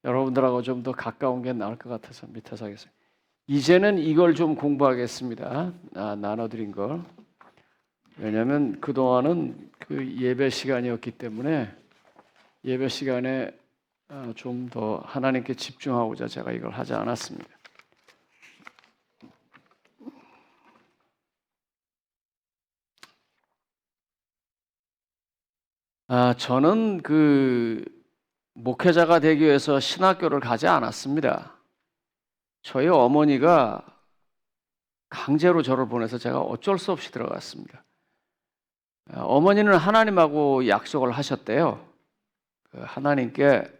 여러분들하고 좀 더 가까운 게 나을 것 같아서 밑에서 하겠습니다. 이제는 이걸 좀 공부하겠습니다. 나눠드린 걸. 왜냐하면 그동안은 그 예배 시간이었기 때문에 예배 시간에 좀 더 하나님께 집중하고자 제가 이걸 하지 않았습니다. 저는 그 목회자가 되기 위해서 신학교를 가지 않았습니다. 저희 어머니가 강제로 저를 보내서 제가 어쩔 수 없이 들어갔습니다. 어머니는 하나님하고 약속을 하셨대요. 하나님께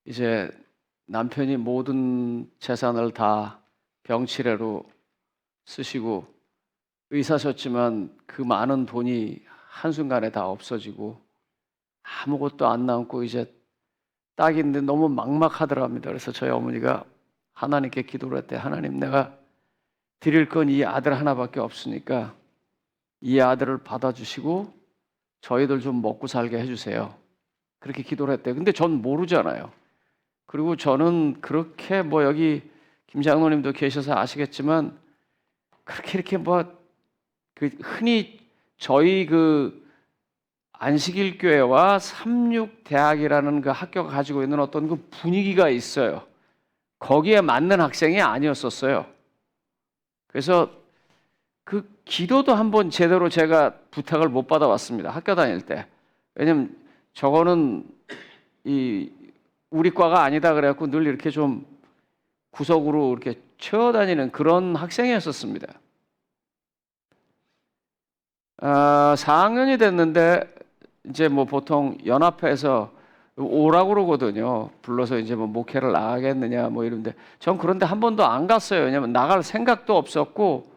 이제 남편이 모든 재산을 다 병치레로 쓰시고 의사셨지만 그 많은 돈이 한순간에 다 없어지고 아무것도 안 남고 이제 딱인데 너무 막막하더랍니다. 그래서 저희 어머니가 하나님께 기도를 했대. 하나님, 내가 드릴 건 이 아들 하나밖에 없으니까 이 아들을 받아주시고 저희들 좀 먹고 살게 해주세요. 그렇게 기도를 했대요. 근데 전 모르잖아요. 그리고 저는 그렇게 뭐 여기 김 장로님도 계셔서 아시겠지만 그렇게 이렇게 뭐 그 흔히 저희 그 안식일 교회와 삼육대학이라는 그 학교가 가지고 있는 어떤 그 분위기가 있어요. 거기에 맞는 학생이 아니었었어요. 그래서 그 기도도 한번 제대로 제가 부탁을 못 받아봤습니다. 학교 다닐 때. 왜냐면 저거는 이 우리 과가 아니다 그래갖고 늘 이렇게 좀 구석으로 이렇게 쳐다니는 그런 학생이었었습니다. 4학년이 됐는데 이제 뭐 보통 연합회에서 오라고 그러거든요. 불러서 이제 뭐 목회를 나가겠느냐 뭐 이런데 전 그런데 한 번도 안 갔어요. 왜냐면 나갈 생각도 없었고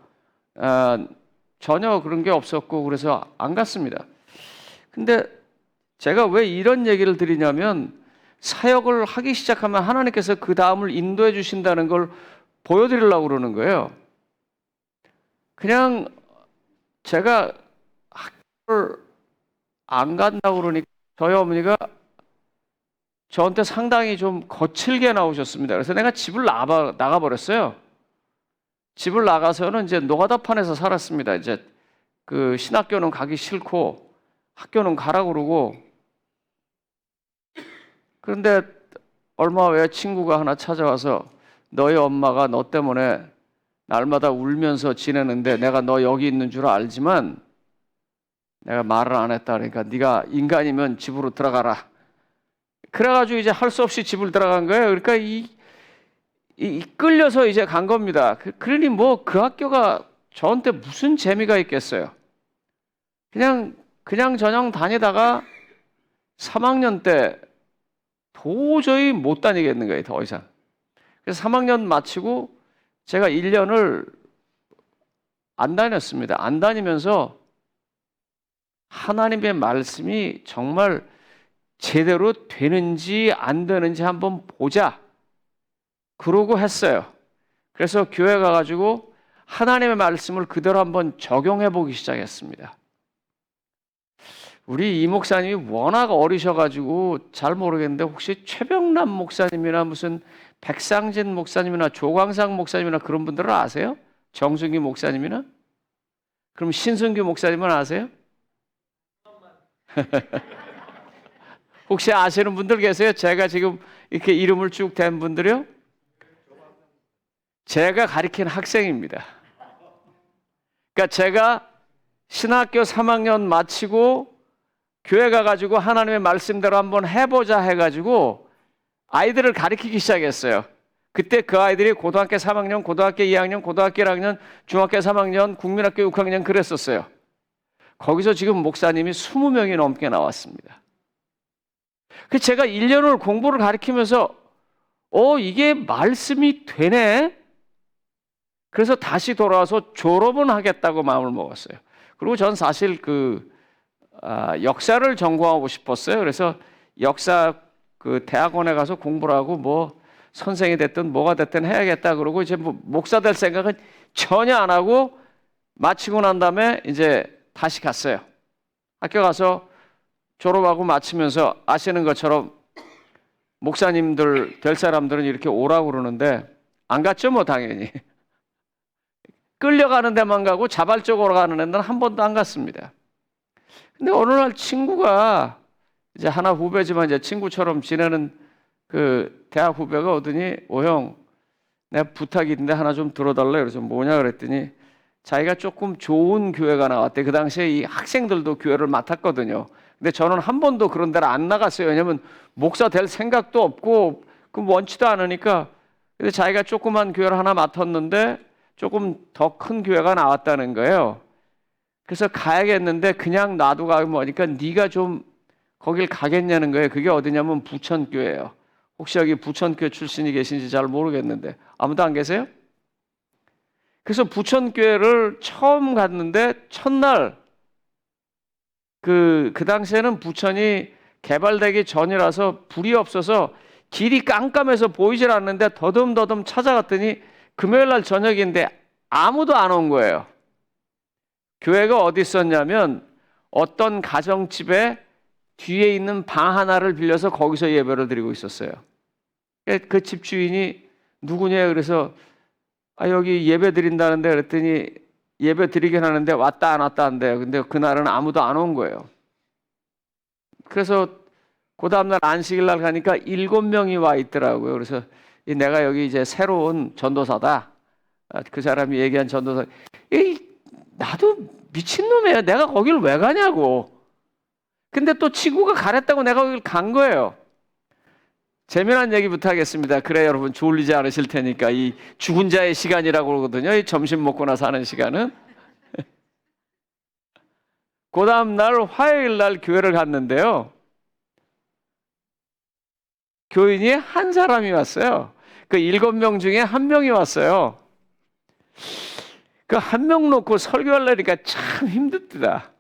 전혀 그런 게 없었고 그래서 안 갔습니다. 근데 제가 왜 이런 얘기를 드리냐면 사역을 하기 시작하면 하나님께서 그 다음을 인도해 주신다는 걸 보여드리려고 그러는 거예요. 그냥 제가 학교를 안 간다고 그러니까 저희 어머니가 저한테 상당히 좀 거칠게 나오셨습니다. 그래서 내가 집을 나가버렸어요. 집을 나가서는 이제 노가다판에서 살았습니다. 이제 그 신학교는 가기 싫고 학교는 가라고 그러고 그런데 얼마 후에 친구가 하나 찾아와서 너희 엄마가 너 때문에 날마다 울면서 지내는데 내가 너 여기 있는 줄 알지만 내가 말을 안 했다 그러니까 네가 인간이면 집으로 들어가라. 그래가지고 이제 할 수 없이 집을 들어간 거예요. 그러니까 끌려서 이제 간 겁니다. 그러니 뭐 그 학교가 저한테 무슨 재미가 있겠어요. 그냥 저냥 다니다가 3학년 때 도저히 못 다니겠는 거예요. 더 이상. 그래서 3학년 마치고 제가 1년을 안 다녔습니다. 안 다니면서 하나님의 말씀이 정말 제대로 되는지 안 되는지 한번 보자. 그러고 했어요. 그래서 교회 가가지고 하나님의 말씀을 그대로 한번 적용해 보기 시작했습니다. 우리 이 목사님이 워낙 어리셔가지고 잘 모르겠는데 혹시 최병남 목사님이나 무슨 백상진 목사님이나 조광상 목사님이나 그런 분들은 아세요? 정순기 목사님이나? 그럼 신승규 목사님은 아세요? 혹시 아시는 분들 계세요? 제가 지금 이렇게 이름을 쭉 댄 분들이요? 제가 가르친 학생입니다. 그러니까 제가 신학교 3학년 마치고 교회 가가지고 하나님의 말씀대로 한번 해보자 해가지고 아이들을 가르치기 시작했어요. 그때 그 아이들이 고등학교 3학년, 고등학교 2학년, 고등학교 1학년, 중학교 3학년, 국민학교 6학년 그랬었어요. 거기서 지금 목사님이 20명이 넘게 나왔습니다. 그래서 제가 1년을 공부를 가르치면서 이게 말씀이 되네? 그래서 다시 돌아와서 졸업은 하겠다고 마음을 먹었어요. 그리고 전 사실 역사를 전공하고 싶었어요. 그래서 역사 그 대학원에 가서 공부를 하고 뭐 선생이 됐든 뭐가 됐든 해야겠다 그러고 이제 뭐 목사 될 생각은 전혀 안 하고 마치고 난 다음에 이제 다시 갔어요. 학교 가서 졸업하고 마치면서 아시는 것처럼 목사님들 될 사람들은 이렇게 오라고 그러는데 안 갔죠, 뭐 당연히. 끌려가는 데만 가고 자발적으로 가는 데는 한 번도 안 갔습니다. 근데 어느 날 친구가 이제 하나 후배지만 이제 친구처럼 지내는 그 대학 후배가 오더니 형, 내가 부탁이 있는데 하나 좀 들어달래. 그래서 뭐냐 그랬더니 자기가 조금 좋은 교회가 나왔대. 그 당시에 이 학생들도 교회를 맡았거든요. 근데 저는 한 번도 그런 데를 안 나갔어요. 왜냐면 목사 될 생각도 없고 그 원치도 않으니까. 근데 자기가 조그만 교회를 하나 맡았는데 조금 더 큰 교회가 나왔다는 거예요. 그래서 가야겠는데 그냥 놔두고 가면 뭐니까 네가 좀 거길 가겠냐는 거예요. 그게 어디냐면 부천교회예요. 혹시 여기 부천교회 출신이 계신지 잘 모르겠는데 아무도 안 계세요? 그래서 부천교회를 처음 갔는데 첫날 그 당시에는 부천이 개발되기 전이라서 불이 없어서 길이 깜깜해서 보이질 않는데 더듬더듬 찾아갔더니 금요일 날 저녁인데 아무도 안 온 거예요. 교회가 어디 있었냐면 어떤 가정집에 뒤에 있는 방 하나를 빌려서 거기서 예배를 드리고 있었어요. 그 집주인이 누구냐 그래서 여기 예배 드린다는데 그랬더니 예배 드리긴 하는데 왔다 안 왔다 한대요. 근데 그날은 아무도 안 온 거예요. 그래서 그 다음날 안식일 날 가니까 7명이 와 있더라고요. 그래서 내가 여기 이제 새로운 전도사다. 그 사람이 얘기한 전도사. 나도 미친놈이에요. 내가 거길 왜 가냐고. 근데 또 친구가 가랬다고 내가 거길 간 거예요. 재미난 얘기부터 하겠습니다. 그래 여러분 졸리지 않으실 테니까. 이 죽은 자의 시간이라고 그러거든요. 이 점심 먹고 나서 하는 시간은. 그 다음 날 화요일 날 교회를 갔는데요. 교인이 한 사람이 왔어요. 그 7명 중에 1명이 왔어요. 그 1명 놓고 설교하려니까 참 힘들더라.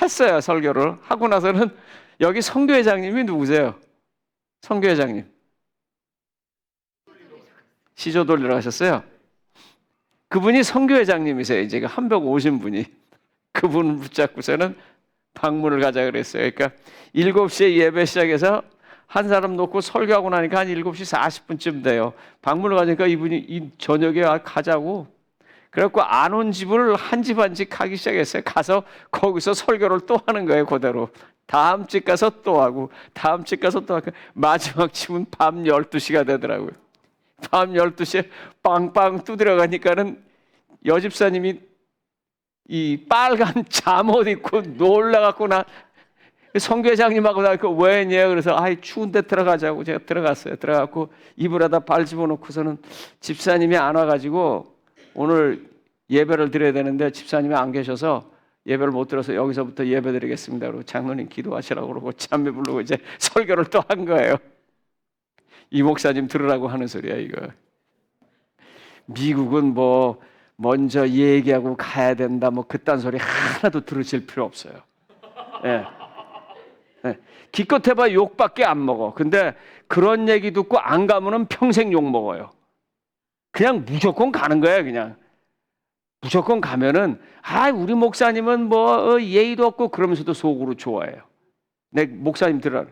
했어요. 설교를 하고 나서는 여기 선교회장님이 누구세요? 선교회장님 시조 돌리러 가셨어요. 그분이 선교회장님이세요. 이제 한 벽 오신 분이. 그분을 붙잡고서는 방문을 가자 그랬어요. 그러니까 7시에 예배 시작해서 한 사람 놓고 설교하고 나니까 한 7시 40분쯤 돼요. 방문을 가니까 이분이 이 저녁에 가자고. 그래갖고 안 온 집을 한 집 한 집 가기 시작했어요. 가서 거기서 설교를 또 하는 거예요. 그대로. 다음 집 가서 또 하고 다음 집 가서 또 하고 마지막 집은 밤 12시가 되더라고요. 밤 12시에 빵빵 두드려 가니까는 여집사님이 이 빨간 잠옷 입고 놀라갖고 나 성교회장님하고 나 왜 했냐 그래서 추운데 들어가자고 제가 들어갔어요. 들어가고 이불에다 발 집어넣고서는 집사님이 안 와가지고 오늘 예배를 드려야 되는데 집사님이 안 계셔서 예배를 못 들어서 여기서부터 예배 드리겠습니다. 그리고 장로님 기도하시라고 그러고 찬미 부르고 이제 설교를 또 한 거예요. 이 목사님 들으라고 하는 소리야 이거. 미국은 뭐 먼저 얘기하고 가야 된다 뭐 그딴 소리 하나도 들으실 필요 없어요. 예. 네. 기껏 해봐 욕밖에 안 먹어. 근데 그런 얘기 듣고 안 가면은 평생 욕 먹어요. 그냥 무조건 가는 거야 그냥. 무조건 가면은 우리 목사님은 뭐 예의도 없고 그러면서도 속으로 좋아해요. 내 목사님 들으라.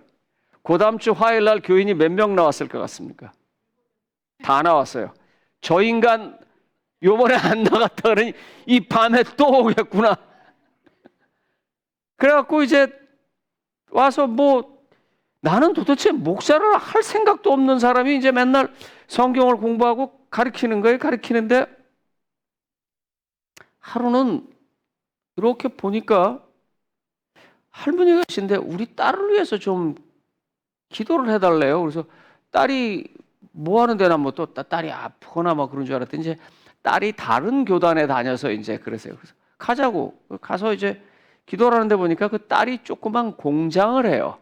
그 다음 주 화요일 날 교인이 몇 명 나왔을 것 같습니까? 다 나왔어요. 저 인간 요번에 안 나갔다 그러니 이 밤에 또 오겠구나. 그래갖고 이제 와서 뭐 나는 도대체 목사를 할 생각도 없는 사람이 이제 맨날 성경을 공부하고 가르치는 거예요. 가르치는데 하루는 이렇게 보니까 할머니가 계신데 우리 딸을 위해서 좀 기도를 해달래요. 그래서 딸이 뭐 하는 데나 뭐 또 딸이 아프거나 뭐 그런 줄 알았더니 이제 딸이 다른 교단에 다녀서 이제 그러세요. 그래서 가자고 가서 이제 기도를 하는데 보니까 그 딸이 조그만 공장을 해요.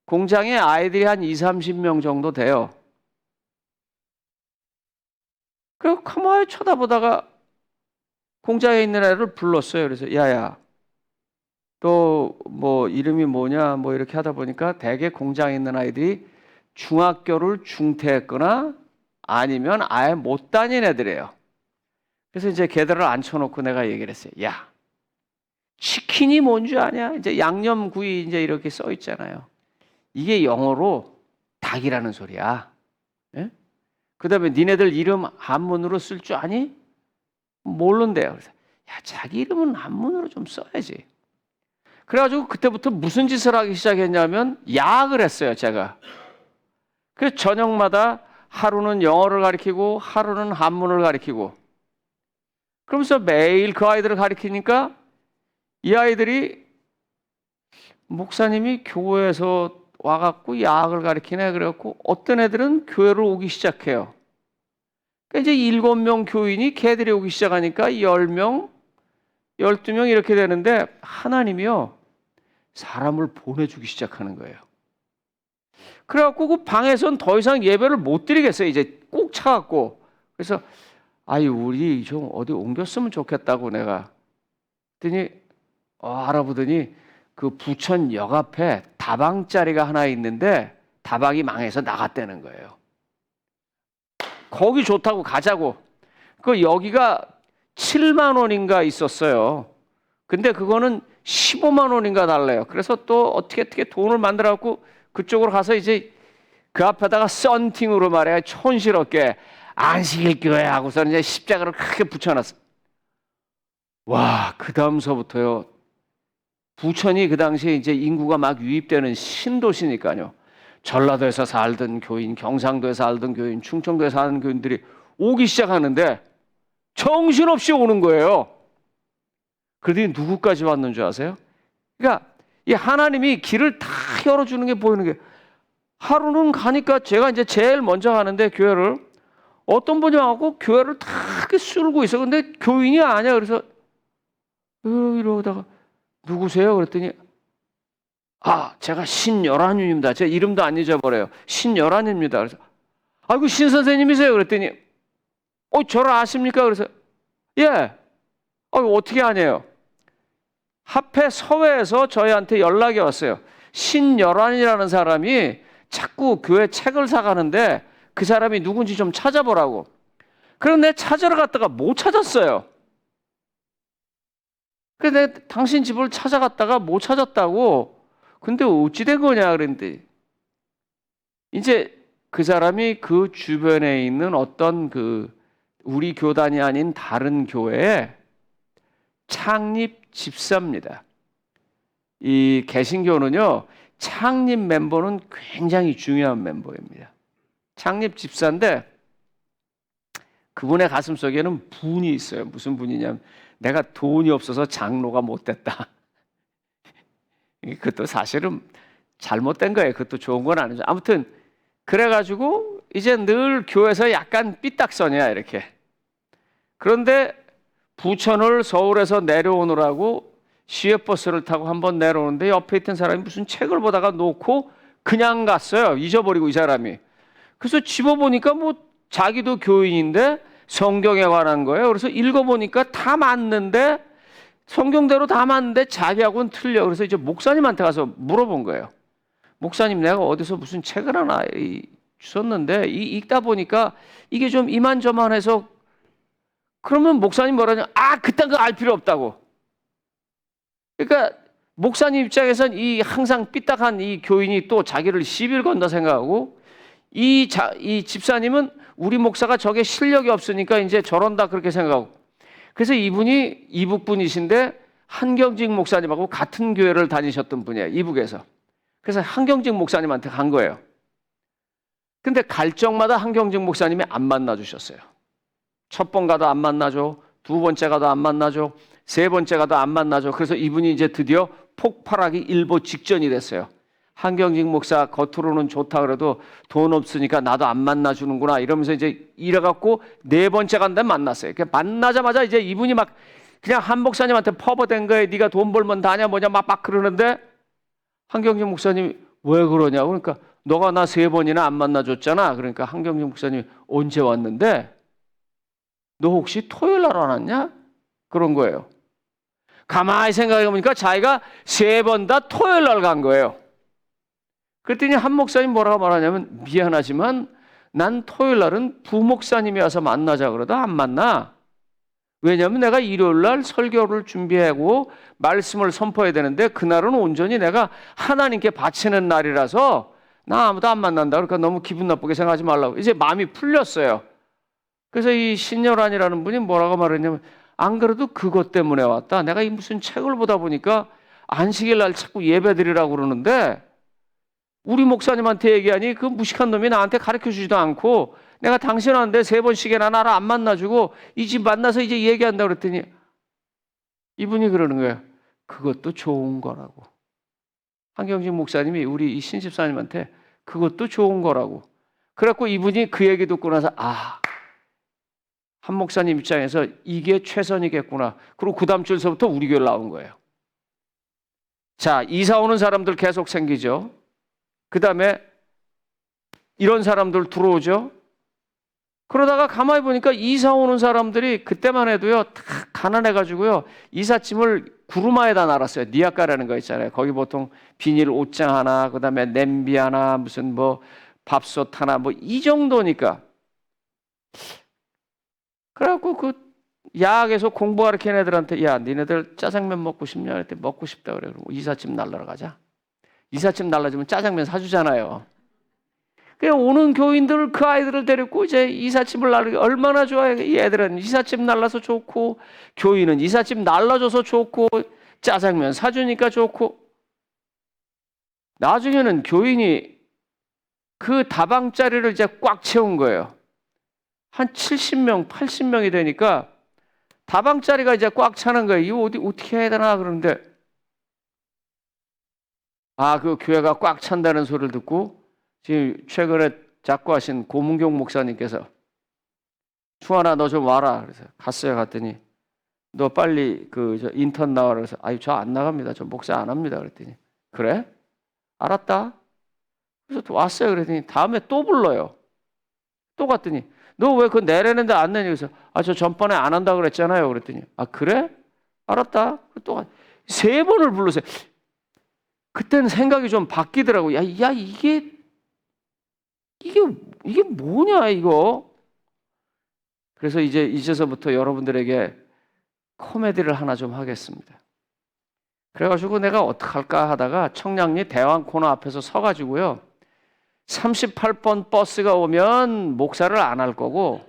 공장에 아이들이 한 20-30명 정도 돼요. 그리고 가만히 쳐다보다가 공장에 있는 애를 불렀어요. 그래서 야야 또 뭐 이름이 뭐냐 뭐 이렇게 하다 보니까 대개 공장에 있는 아이들이 중학교를 중퇴했거나 아니면 아예 못 다닌 애들이에요. 그래서 이제 걔들을 앉혀놓고 내가 얘기를 했어요. 야, 치킨이 뭔지 아냐? 이제 양념구이 이제 이렇게 써 있잖아요. 이게 영어로 닭이라는 소리야. 예? 그 다음에 니네들 이름 한문으로 쓸 줄 아니? 모른대요. 그래서 야, 자기 이름은 한문으로 좀 써야지. 그래가지고 그때부터 무슨 짓을 하기 시작했냐면 야학을 했어요, 제가. 그래서 저녁마다 하루는 영어를 가르치고 하루는 한문을 가르치고 그러면서 매일 그 아이들을 가르치니까 이 아이들이 목사님이 교회에서 와갖고 야학을 가르치네 그래갖고 어떤 애들은 교회를 오기 시작해요. 그러니까 이제 7명 교인이 걔들이 오기 시작하니까 10명, 12명 이렇게 되는데 하나님이요 사람을 보내주기 시작하는 거예요. 그래갖고 그 방에선 더 이상 예배를 못 드리겠어요. 이제 꼭 차갖고. 그래서 아이 우리 좀 어디 옮겼으면 좋겠다고 내가 그랬더니 알아보더니 그 부천역 앞에 다방짜리가 하나 있는데 다방이 망해서 나갔다는 거예요. 거기 좋다고 가자고. 그 여기가 7만 원인가 있었어요. 근데 그거는 15만 원인가 달래요. 그래서 또 어떻게 돈을 만들어갖고 그쪽으로 가서 이제 그 앞에다가 썬팅으로 말이야 촌스럽게 안식일교회 하고서는 이제 십자가를 크게 붙여놨어. 와, 그 다음서부터요. 부천이 그 당시에 이제 인구가 막 유입되는 신도시니까요. 전라도에서 살던 교인, 경상도에서 살던 교인, 충청도에서 사는 교인들이 오기 시작하는데 정신없이 오는 거예요. 그러더니 누구까지 왔는 줄 아세요? 그러니까 이 하나님이 길을 다 열어주는 게 보이는 게 하루는 가니까 제가 이제 제일 먼저 가는데 교회를 어떤 분이 와갖고 교회를 다 이렇게 쓸고 있어. 근데 교인이 아니야. 그래서 이러다가 누구세요? 그랬더니 제가 신열한입니다. 제 이름도 안 잊어버려요. 신열한입니다. 그래서 아이고 신 선생님이세요? 그랬더니 저를 아십니까? 그래서 예. 어떻게 아냐요? 합회 서회에서 저희한테 연락이 왔어요. 신열한이라는 사람이 자꾸 교회 책을 사가는데 그 사람이 누군지 좀 찾아보라고. 그런데 찾으러 갔다가 못 찾았어요. 그래서 내가 당신 집을 찾아갔다가 못 찾았다고. 근데 어찌 된 거냐 그랬는데 이제 그 사람이 그 주변에 있는 어떤 그 우리 교단이 아닌 다른 교회에 창립 집사입니다. 이 개신교는요 창립 멤버는 굉장히 중요한 멤버입니다. 창립 집사인데 그분의 가슴속에는 분이 있어요. 무슨 분이냐면 내가 돈이 없어서 장로가 못 됐다. 그것도 사실은 잘못된 거예요. 그것도 좋은 건 아니죠. 아무튼 그래가지고 이제 늘 교회에서 약간 삐딱선이야 이렇게. 그런데 부천을 서울에서 내려오느라고 시외버스를 타고 한번 내려오는데 옆에 있던 사람이 무슨 책을 보다가 놓고 그냥 갔어요. 잊어버리고 이 사람이. 그래서 집어보니까 뭐 자기도 교인인데 성경에 관한 거예요. 그래서 읽어보니까 다 맞는데 성경대로 다 맞는데 자기하고는 틀려. 그래서 이제 목사님한테 가서 물어본 거예요. 목사님 내가 어디서 무슨 책을 하나 주셨는데 읽다 보니까 이게 좀 이만저만해서 그러면 목사님 뭐라냐? 그딴 거 알 필요 없다고. 그러니까 목사님 입장에선 이 항상 삐딱한 이 교인이 또 자기를 시비를 건다 생각하고 이 집사님은 우리 목사가 저게 실력이 없으니까 이제 저런다 그렇게 생각하고 그래서 이분이 이북분이신데 한경직 목사님하고 같은 교회를 다니셨던 분이에요. 이북에서. 그래서 한경직 목사님한테 간 거예요. 근데 갈 적마다 한경직 목사님이 안 만나주셨어요. 첫 번 가도 안 만나줘. 두 번째 가도 안 만나줘. 세 번째 가도 안 만나줘. 그래서 이분이 이제 드디어 폭발하기 일보 직전이 됐어요. 한경직 목사 겉으로는 좋다 그래도 돈 없으니까 나도 안 만나주는구나 이러면서 이제 이래갖고 네 번째 간데 만났어요. 만나자마자 이제 이분이 막 그냥 한 목사님한테 퍼버댄 거예요. 네가 돈 벌면 다냐 뭐냐 막 그러는데 한경직 목사님이 왜 그러냐고. 그러니까 너가 나 3번이나 안 만나줬잖아. 그러니까 한경직 목사님이 언제 왔는데 너 혹시 토요일 날 안 왔냐? 그런 거예요. 가만히 생각해보니까 자기가 3번 다 토요일 날 간 거예요. 그랬더니 한 목사님 뭐라고 말하냐면 미안하지만 난 토요일 날은 부목사님이 와서 만나자 그러다 안 만나. 왜냐하면 내가 일요일 날 설교를 준비하고 말씀을 선포해야 되는데 그날은 온전히 내가 하나님께 바치는 날이라서 나 아무도 안 만난다. 그러니까 너무 기분 나쁘게 생각하지 말라고. 이제 마음이 풀렸어요. 그래서 이 신여란이라는 분이 뭐라고 말했냐면, 안 그래도 그것 때문에 왔다. 내가 이 무슨 책을 보다 보니까 안식일 날 자꾸 예배드리라고 그러는데 우리 목사님한테 얘기하니 그 무식한 놈이 나한테 가르쳐 주지도 않고 내가 당신한테 3번씩이나 나를 안 만나주고 이 집 만나서 이제 얘기한다 그랬더니 이분이 그러는 거예요. 그것도 좋은 거라고. 한경진 목사님이 우리 이 신집사님한테 그것도 좋은 거라고. 그래갖고 이분이 그 얘기 듣고 나서 한 목사님 입장에서 이게 최선이겠구나. 그리고 그 다음 주에서부터 우리 교회를 나온 거예요. 자, 이사 오는 사람들 계속 생기죠. 그 다음에 이런 사람들 들어오죠. 그러다가 가만히 보니까 이사 오는 사람들이 그때만 해도요, 다 가난해가지고요, 이삿짐을 구루마에다 놔놨어요. 니아까라는 거 있잖아요. 거기 보통 비닐 옷장 하나, 그 다음에 냄비 하나, 무슨 뭐 밥솥 하나, 뭐 이 정도니까. 그래갖고 그 야학에서 공부하는 애들한테 야, 니네들 짜장면 먹고 싶냐? 그랬더니 먹고 싶다 그래. 그러고 이삿짐 날라러 가자. 이삿짐 날라주면 짜장면 사주잖아요. 그냥 오는 교인들 그 아이들을 데리고 이제 이삿짐을 날리기 얼마나 좋아해. 이 애들은 이삿짐 날라서 좋고 교인은 이삿짐 날라줘서 좋고 짜장면 사주니까 좋고 나중에는 교인이 그 다방자리를 이제 꽉 채운 거예요. 한 70명, 80명이 되니까 다방자리가 이제 꽉 차는 거예요. 이거 어떻게 해야 되나 그러는데 그 교회가 꽉 찬다는 소리를 듣고 지금 최근에 작고하신 고문경 목사님께서 충환아 너 좀 와라. 그래서 갔어요. 갔더니 너 빨리 저 인턴 나와라. 그래서 저 안 나갑니다. 저 목사 안 합니다. 그랬더니 그래? 알았다. 그래서 또 왔어요. 그랬더니 다음에 또 불러요. 또 갔더니 너 왜 그거 내려는데 안 내냐? 그래서 저 전번에 안 한다고 그랬잖아요. 그랬더니 그래? 알았다. 또 3번을 불렀어요. 그때는 생각이 좀 바뀌더라고요. 야 이게 뭐냐 이거. 그래서 이제서부터 여러분들에게 코미디를 하나 좀 하겠습니다. 그래가지고 내가 어떡할까 하다가 청량리 대왕 코너 앞에서 서가지고요. 38번 버스가 오면 목사를 안 할 거고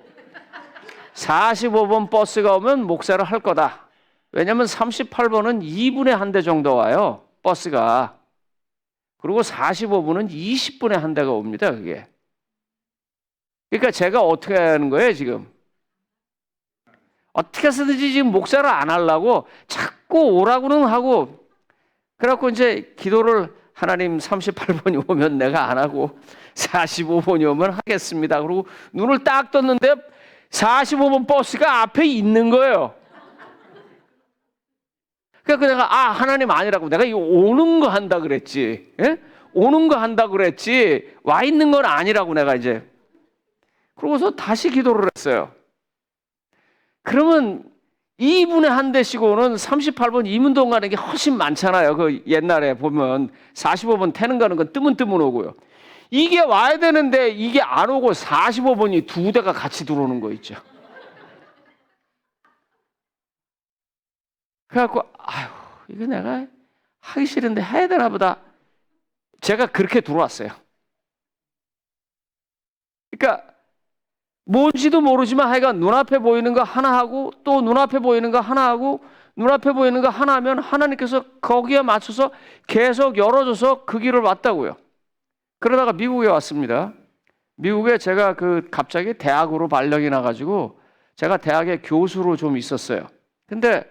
45번 버스가 오면 목사를 할 거다. 왜냐하면 38번은 2분에 한 대 정도 와요. 버스가. 그리고 45분은 20분에 한 대가 옵니다. 그게. 그러니까 제가 어떻게 하는 거예요 지금? 어떻게 해서든지 지금 목사를 안 하려고 자꾸 오라고는 하고 그래갖고 이제 기도를 하나님 38번이 오면 내가 안 하고 45번이 오면 하겠습니다. 그리고 눈을 딱 떴는데 45번 버스가 앞에 있는 거예요. 그래서 내가 하나님 아니라고 내가 이거 오는 거 한다 그랬지. 예? 오는 거 한다 그랬지 와 있는 건 아니라고 내가 이제. 그러고서 다시 기도를 했어요. 그러면 2분에 한 대씩 오는 38번 이문동 가는 게 훨씬 많잖아요. 그 옛날에 보면 45번 태는 가는 건 뜨문뜨문 오고요. 이게 와야 되는데 이게 안 오고 45번이 2대가 같이 들어오는 거 있죠. 그래갖고 이거 내가 하기 싫은데 해야 되나 보다. 제가 그렇게 들어왔어요. 그러니까 뭔지도 모르지만 하여간 눈앞에 보이는 거 하나 하고 또 눈앞에 보이는 거 하나 하고 눈앞에 보이는 거 하나 하면 하나님께서 거기에 맞춰서 계속 열어줘서 그 길을 왔다고요. 그러다가 미국에 왔습니다. 미국에 제가 갑자기 대학으로 발령이 나가지고 제가 대학에 교수로 좀 있었어요. 근데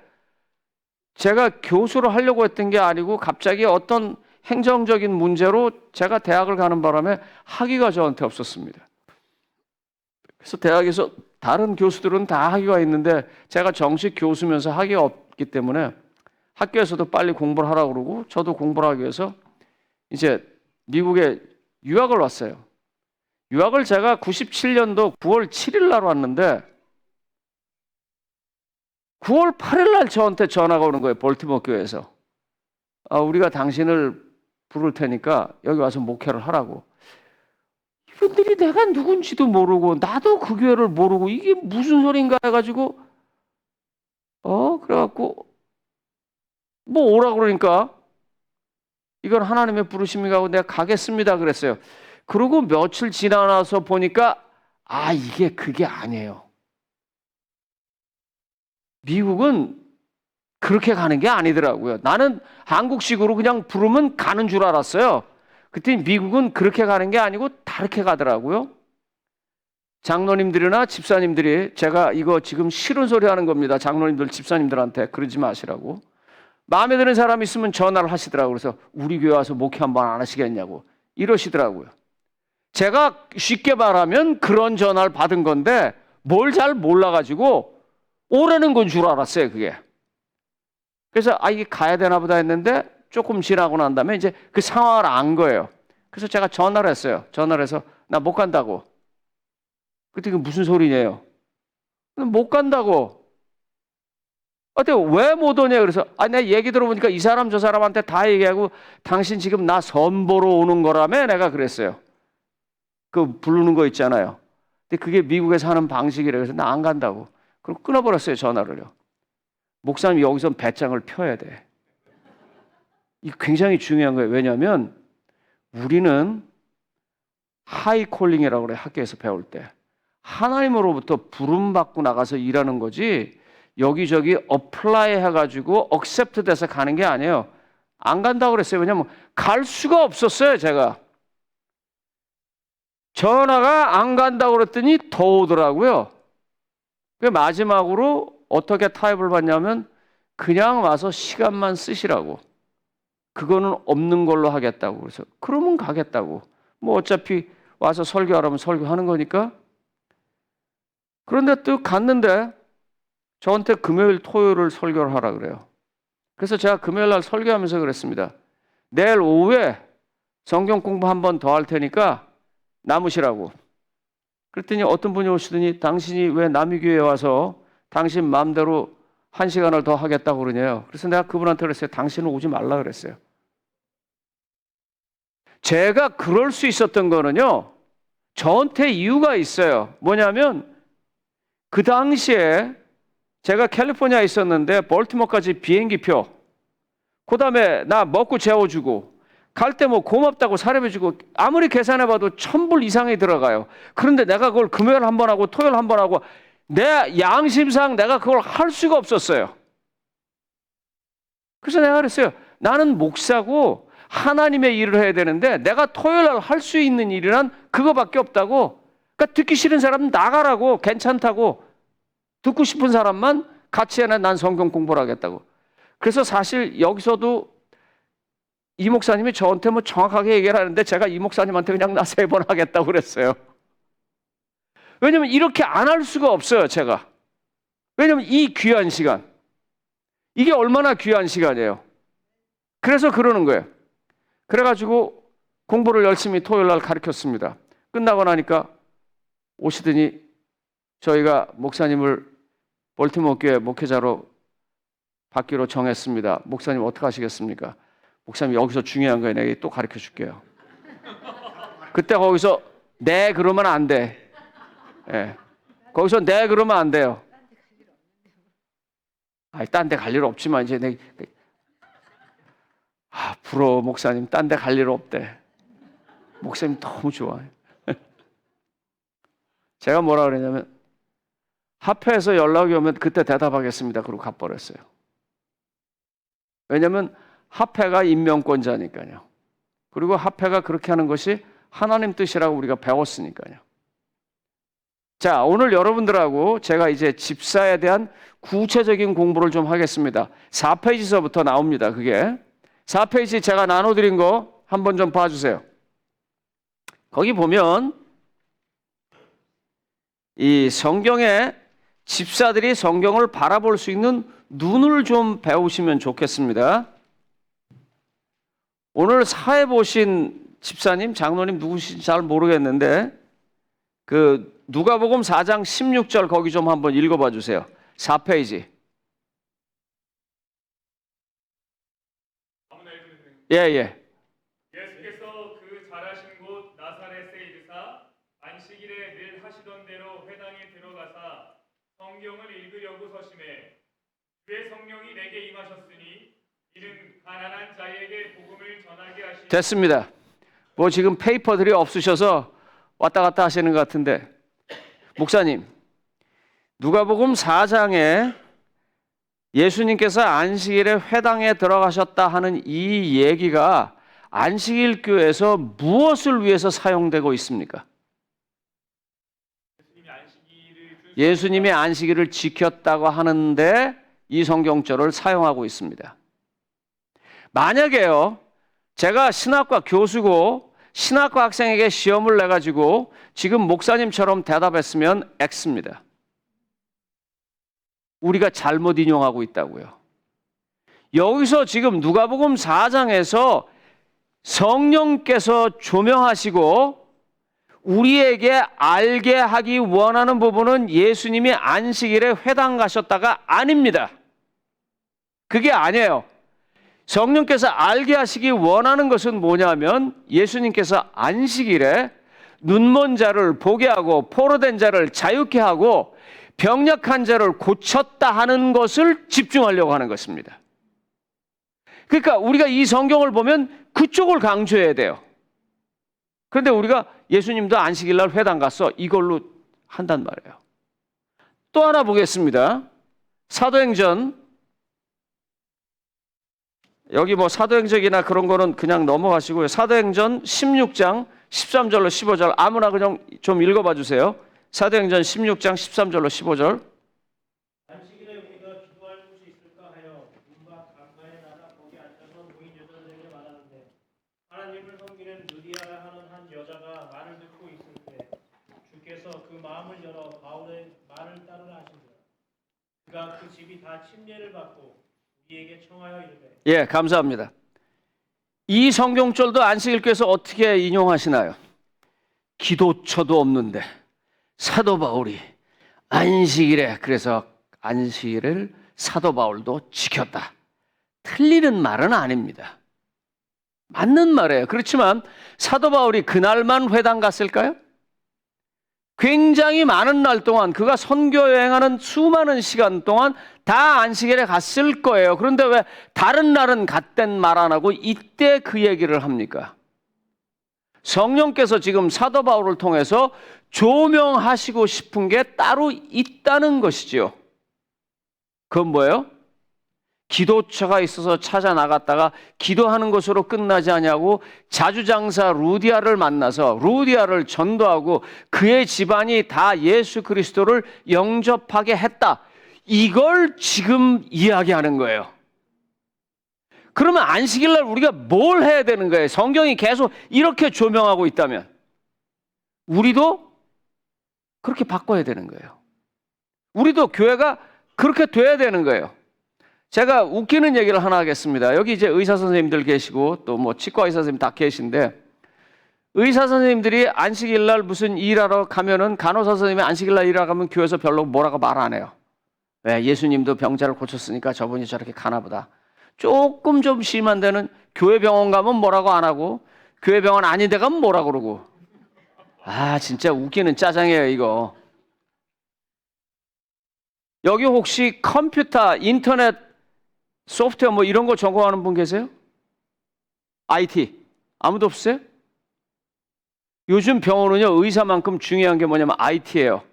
제가 교수를 하려고 했던 게 아니고 갑자기 어떤 행정적인 문제로 제가 대학을 가는 바람에 학위가 저한테 없었습니다. 그래서 대학에서 다른 교수들은 다 학위가 있는데 제가 정식 교수면서 학위가 없기 때문에 학교에서도 빨리 공부를 하라고 그러고 저도 공부를 하기 위해서 이제 미국에 유학을 왔어요. 유학을 제가 97년도 9월 7일 날 왔는데 9월 8일 날 저한테 전화가 오는 거예요. 볼티모어 교회에서. 우리가 당신을 부를 테니까 여기 와서 목회를 하라고. 이분들이 내가 누군지도 모르고 나도 그 교회를 모르고 이게 무슨 소린가 해가지고 그래갖고 뭐 오라고 그러니까 이건 하나님의 부르심이가 하고 내가 가겠습니다 그랬어요. 그리고 며칠 지나서 보니까 이게 그게 아니에요. 미국은 그렇게 가는 게 아니더라고요. 나는 한국식으로 그냥 부르면 가는 줄 알았어요. 그랬더니 미국은 그렇게 가는 게 아니고 다르게 가더라고요. 장로님들이나 집사님들이, 제가 이거 지금 싫은 소리 하는 겁니다. 장로님들, 집사님들한테 그러지 마시라고. 마음에 드는 사람 있으면 전화를 하시더라고요. 그래서 우리 교회 와서 목회 한번 안 하시겠냐고 이러시더라고요. 제가 쉽게 말하면 그런 전화를 받은 건데 뭘 잘 몰라가지고 오라는 건 줄 알았어요, 그게. 그래서 이게 가야 되나 보다 했는데 조금 지나고 난 다음에 이제 그 상황을 안 거예요. 그래서 제가 전화를 했어요. 전화를 해서 나 못 간다고. 그때 무슨 소리냐요? 못 간다고. 왜 못 오냐? 그래서 내가 얘기 들어보니까 이 사람 저 사람한테 다 얘기하고 당신 지금 나 선보러 오는 거라며 내가 그랬어요. 그 부르는 거 있잖아요. 근데 그게 미국에서 하는 방식이라 그래서 나 안 간다고. 그럼 끊어버렸어요, 전화를요. 목사님 여기서 배짱을 펴야 돼. 이거 굉장히 중요한 거예요. 왜냐하면 우리는 하이콜링이라고 그래요. 학교에서 배울 때. 하나님으로부터 부름받고 나가서 일하는 거지 여기저기 어플라이 해가지고 억셉트 돼서 가는 게 아니에요. 안 간다고 그랬어요. 왜냐하면 갈 수가 없었어요. 제가. 전화가 안 간다고 그랬더니 더 오더라고요. 그 마지막으로 어떻게 타협을 받냐면 그냥 와서 시간만 쓰시라고. 그거는 없는 걸로 하겠다고. 그래서 그러면 가겠다고. 뭐 어차피 와서 설교하라면 설교하는 거니까. 그런데 또 갔는데 저한테 금요일 토요일을 설교를 하라 그래요. 그래서 제가 금요일 날 설교하면서 그랬습니다. 내일 오후에 성경 공부 한 번 더 할 테니까 남으시라고. 그랬더니 어떤 분이 오시더니 당신이 왜 남의 교회에 와서 당신 마음대로 1시간을 더 하겠다고 그러냐요. 그래서 내가 그분한테 그랬어요. 당신은 오지 말라 그랬어요. 제가 그럴 수 있었던 거는요. 저한테 이유가 있어요. 뭐냐면 그 당시에 제가 캘리포니아에 있었는데 볼티모어까지 비행기표, 그 다음에 나 먹고 재워주고 갈 때 뭐 고맙다고 사례해주고 아무리 계산해봐도 1,000불 이상이 들어가요. 그런데 내가 그걸 금요일 한 번 하고 토요일 한 번 하고 내 양심상 내가 그걸 할 수가 없었어요. 그래서 내가 그랬어요. 나는 목사고 하나님의 일을 해야 되는데 내가 토요일 날 할 수 있는 일이란 그거밖에 없다고. 그러니까 듣기 싫은 사람은 나가라고. 괜찮다고. 듣고 싶은 사람만 같이 해나 난 성경 공부를 하겠다고. 그래서 사실 여기서도 이 목사님이 저한테 뭐 정확하게 얘기를 하는데 제가 이 목사님한테 그냥 나 3번 하겠다고 그랬어요. 왜냐면 이렇게 안 할 수가 없어요, 제가. 왜냐면 이 귀한 시간. 이게 얼마나 귀한 시간이에요. 그래서 그러는 거예요. 그래가지고 공부를 열심히 토요일 날 가르쳤습니다. 끝나고 나니까 오시더니 저희가 목사님을 볼티모어 교회 목회자로 받기로 정했습니다. 목사님 어떻게 하시겠습니까? 목사님 여기서 중요한 거예요. 내가 또 가르쳐 줄게요. 그때 거기서 네 그러면 안 돼. 예. 거기서 네 그러면 안 돼요. 딴 데 갈 일 없지만 이제 내가 부러워 목사님 딴 데 갈 일 없대. 목사님 너무 좋아요. 제가 뭐라 그랬냐면 합회에서 연락이 오면 그때 대답하겠습니다. 그러고 가버렸어요. 왜냐하면 합회가 임명권자니까요. 그리고 합회가 그렇게 하는 것이 하나님 뜻이라고 우리가 배웠으니까요. 자, 오늘 여러분들하고 제가 이제 집사에 대한 구체적인 공부를 좀 하겠습니다. 4페이지서부터 나옵니다. 그게 4페이지 제가 나눠드린 거 한번 좀 봐주세요. 거기 보면 이 성경에 집사들이 성경을 바라볼 수 있는 눈을 좀 배우시면 좋겠습니다. 오늘 사회 보신 집사님, 장로님 누구신지 잘 모르겠는데 그 누가복음 4장 16절 거기 좀 한번 읽어봐 주세요. 4페이지. 예. 예수께서 그 자라신 곳 나사렛에 이르사 안식일에 늘 하시던 대로 회당에 들어가사 성경을 읽으려고 서심해 주의 성령이 내게 임하셨으니 이는 가난한 자에게 복음을 전하게 하시니 됐습니다. 뭐 지금 페이퍼들이 없으셔서 왔다 갔다 하시는 것 같은데, 목사님, 누가복음 4장에 예수님께서 안식일에 회당에 들어가셨다 하는 이 얘기가 안식일 교회에서 무엇을 위해서 사용되고 있습니까? 예수님이 안식일을 지켰다고 하는데 이 성경절을 사용하고 있습니다. 만약에요, 제가 신학과 교수고 신학과 학생에게 시험을 내가지고 지금 목사님처럼 대답했으면 X입니다. 우리가 잘못 인용하고 있다고요. 여기서 지금 누가복음 4장에서 성령께서 조명하시고 우리에게 알게 하기 원하는 부분은 예수님이 안식일에 회당 가셨다가 아닙니다. 그게 아니에요. 성령께서 알게 하시기 원하는 것은 뭐냐면 예수님께서 안식일에 눈먼 자를 보게 하고 포로된 자를 자유케 하고 병약한 자를 고쳤다 하는 것을 집중하려고 하는 것입니다. 그러니까 우리가 이 성경을 보면 그쪽을 강조해야 돼요. 그런데 우리가 예수님도 안식일 날 회당 갔어, 이걸로 한단 말이에요. 또 하나 보겠습니다. 사도행전, 여기 뭐 사도행전이나 그런 거는 그냥 넘어가시고요. 사도행전 16장 13절로 15절 아무나 그냥 좀 읽어봐 주세요. 사도행전 16장 13절로 15절. 안식일에 우리가 기도할 곳이 있을까 하여 문밖 강가에 나가 거기 앉아서 모인 여자들에게 말하는데 하나님을 섬기는 느디아라 하는 한 여자가 말을 듣고 있을 때 주께서 그 마음을 열어 바울의 말을 따르라 하시니라. 그가 그 집이 다 침례를 받고 우리에게 청하여 이르되. 예, 감사합니다. 이 성경절도 안식일교에서 어떻게 인용하시나요? 기도처도 없는데 사도 바울이 안식일에, 그래서 안식일을 사도 바울도 지켰다. 틀리는 말은 아닙니다. 맞는 말이에요. 그렇지만 사도 바울이 그날만 회당 갔을까요? 굉장히 많은 날 동안 그가 선교 여행하는 수많은 시간 동안 다 안식일에 갔을 거예요. 그런데 왜 다른 날은 갔댄 말 안 하고 이때 그 얘기를 합니까? 성령께서 지금 사도 바울을 통해서 조명하시고 싶은 게 따로 있다는 것이지요. 그건 뭐예요? 기도처가 있어서 찾아 나갔다가 기도하는 것으로 끝나지 않냐고 자주장사 루디아를 만나서 루디아를 전도하고 그의 집안이 다 예수 그리스도를 영접하게 했다. 이걸 지금 이야기하는 거예요. 그러면 안식일 날 우리가 뭘 해야 되는 거예요? 성경이 계속 이렇게 조명하고 있다면 우리도 그렇게 바꿔야 되는 거예요. 우리도 교회가 그렇게 돼야 되는 거예요. 제가 웃기는 얘기를 하나 하겠습니다. 여기 이제 의사 선생님들 계시고 또 뭐 치과 의사 선생님 다 계신데 의사 선생님들이 안식일 날 무슨 일하러 가면은 간호사 선생님이 안식일 날 일하러 가면 교회에서 별로 뭐라고 말 안 해요. 왜? 예수님도 병자를 고쳤으니까 저분이 저렇게 가나 보다. 조금 좀 심한 데는 교회 병원 가면 뭐라고 안 하고 교회 병원 아닌 데 가면 뭐라고 그러고. 아, 진짜 웃기는 짜장이에요, 이거. 여기 혹시 컴퓨터, 인터넷, 소프트웨어 뭐 이런 거 전공하는 분 계세요? IT. 아무도 없으세요? 요즘 병원은요, 의사만큼 중요한 게 뭐냐면 IT예요.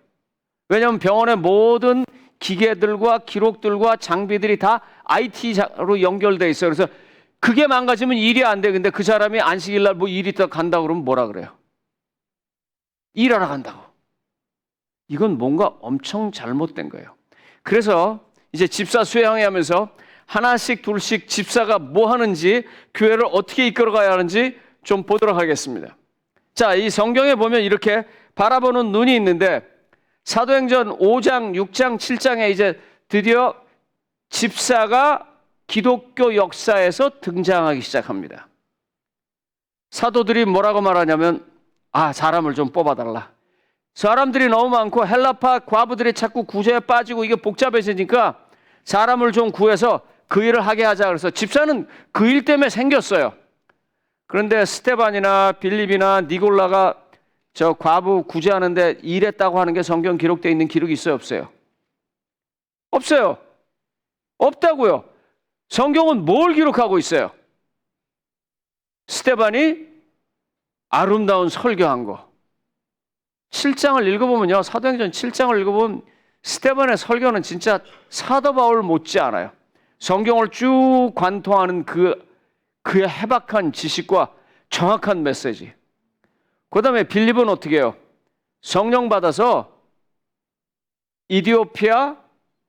왜냐하면 병원의 모든 기계들과 기록들과 장비들이 다 IT로 연결돼 있어요. 그래서 그게 망가지면 일이 안 돼. 근데 그 사람이 안식일 날 뭐 일이 있다 간다고 그러면 뭐라 그래요? 일하러 간다고. 이건 뭔가 엄청 잘못된 거예요. 그래서 이제 집사 수양회 하면서 하나씩 둘씩 집사가 뭐 하는지 교회를 어떻게 이끌어가야 하는지 좀 보도록 하겠습니다. 자, 이 성경에 보면 이렇게 바라보는 눈이 있는데 사도행전 5장, 6장, 7장에 이제 드디어 집사가 기독교 역사에서 등장하기 시작합니다. 사도들이 뭐라고 말하냐면 사람을 좀 뽑아달라. 사람들이 너무 많고 헬라파 과부들이 자꾸 구제에 빠지고 이게 복잡해지니까 사람을 좀 구해서 그 일을 하게 하자. 그래서 집사는 그 일 때문에 생겼어요. 그런데 스테반이나 빌립이나 니골라가 저 과부 구제하는데 일했다고 하는 게 성경 기록되어 있는 기록이 있어요, 없어요? 없어요. 없다고요. 성경은 뭘 기록하고 있어요? 스데반이 아름다운 설교한 거. 7장을 읽어보면요. 사도행전 7장을 읽어보면 스데반의 설교는 진짜 사도 바울 못지 않아요. 성경을 쭉 관통하는 그의 해박한 지식과 정확한 메시지. 그 다음에 빌립은 어떻게 해요? 성령 받아서 이디오피아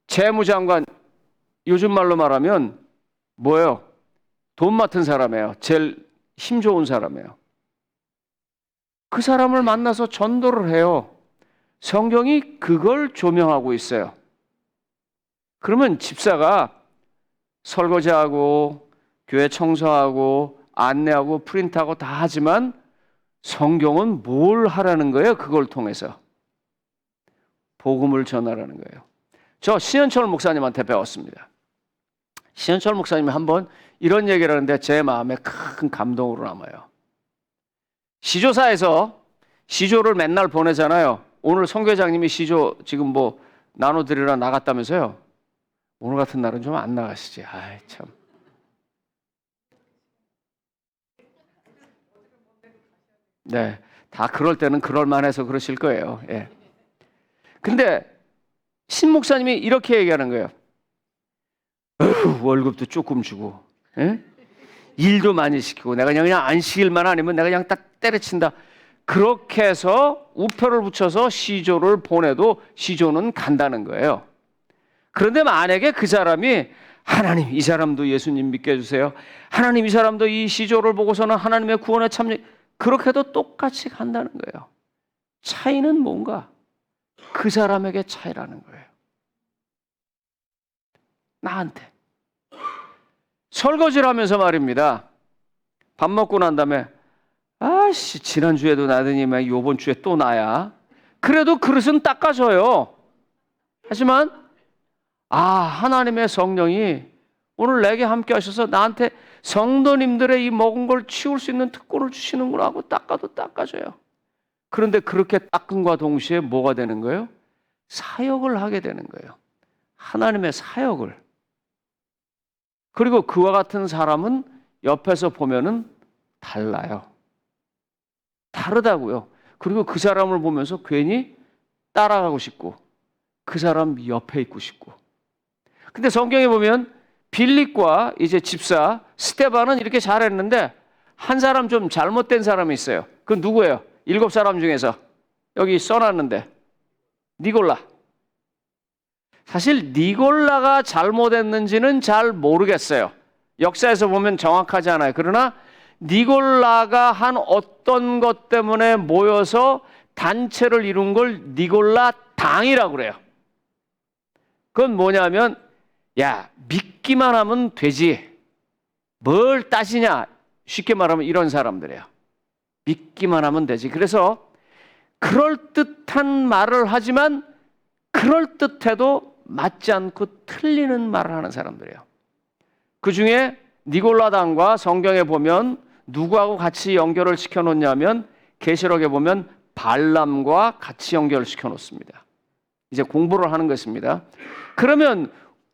재무장관, 요즘 말로 말하면 뭐예요? 돈 맡은 사람이에요. 제일 힘 좋은 사람이에요. 그 사람을 만나서 전도를 해요. 성경이 그걸 조명하고 있어요. 그러면 집사가 설거지하고 교회 청소하고 안내하고 프린트하고 다 하지만 성경은 뭘 하라는 거예요? 그걸 통해서 복음을 전하라는 거예요. 저 신현철 목사님한테 배웠습니다. 신현철 목사님이 한번 이런 얘기를 하는데 제 마음에 큰 감동으로 남아요. 시조사에서 시조를 맨날 보내잖아요. 오늘 성교장님이 시조 지금 뭐 나눠드리러 나갔다면서요. 오늘 같은 날은 좀 안 나가시지. 아이 참. 네, 다 그럴 때는 그럴만해서 그러실 거예요. 예. 근데 신 목사님이 이렇게 얘기하는 거예요. 월급도 조금 주고, 예? 일도 많이 시키고, 내가 그냥 안식일만 아니면 내가 그냥 딱 때려친다. 그렇게 해서 우표를 붙여서 시조를 보내도 시조는 간다는 거예요. 그런데 만약에 그 사람이 하나님 이 사람도 예수님 믿게 해주세요. 하나님 이 사람도 이 시조를 보고서는 하나님의 구원에 참여. 그렇게 해도 똑같이 간다는 거예요. 차이는 뭔가? 그 사람에게 차이라는 거예요. 나한테. 설거지를 하면서 말입니다. 밥 먹고 난 다음에 아씨 지난주에도 나더니 요번 주에 또 나야. 그래도 그릇은 닦아줘요. 하지만 하나님의 성령이 오늘 내게 함께 하셔서 나한테 성도님들의 이 먹은 걸 치울 수 있는 특권을 주시는구나 하고 닦아도 닦아줘요. 그런데 그렇게 닦음과 동시에 뭐가 되는 거예요? 사역을 하게 되는 거예요. 하나님의 사역을. 그리고 그와 같은 사람은 옆에서 보면은 달라요. 다르다고요. 그리고 그 사람을 보면서 괜히 따라가고 싶고 그 사람 옆에 있고 싶고. 근데 성경에 보면 빌립과 이제 집사 스데반은 이렇게 잘했는데 한 사람 좀 잘못된 사람이 있어요. 그건 누구예요? 7사람 중에서 여기 써놨는데 니골라. 사실 니골라가 잘못했는지는 잘 모르겠어요. 역사에서 보면 정확하지 않아요. 그러나 니골라가 한 어떤 것 때문에 모여서 단체를 이룬 걸 니골라 당이라고 그래요. 그건 뭐냐면 야 믿기만 하면 되지 뭘 따지냐 쉽게 말하면 이런 사람들이에요. 믿기만 하면 되지. 그래서 그럴듯한 말을 하지만 그럴듯해도 맞지 않고 틀리는 말을 하는 사람들이에요. 그 중에 니골라당과 성경에 보면 누구하고 같이 연결을 시켜놓냐면 계시록에 보면 발람과 같이 연결시켜 놓습니다. 이제 공부를 하는 것입니다. 그러면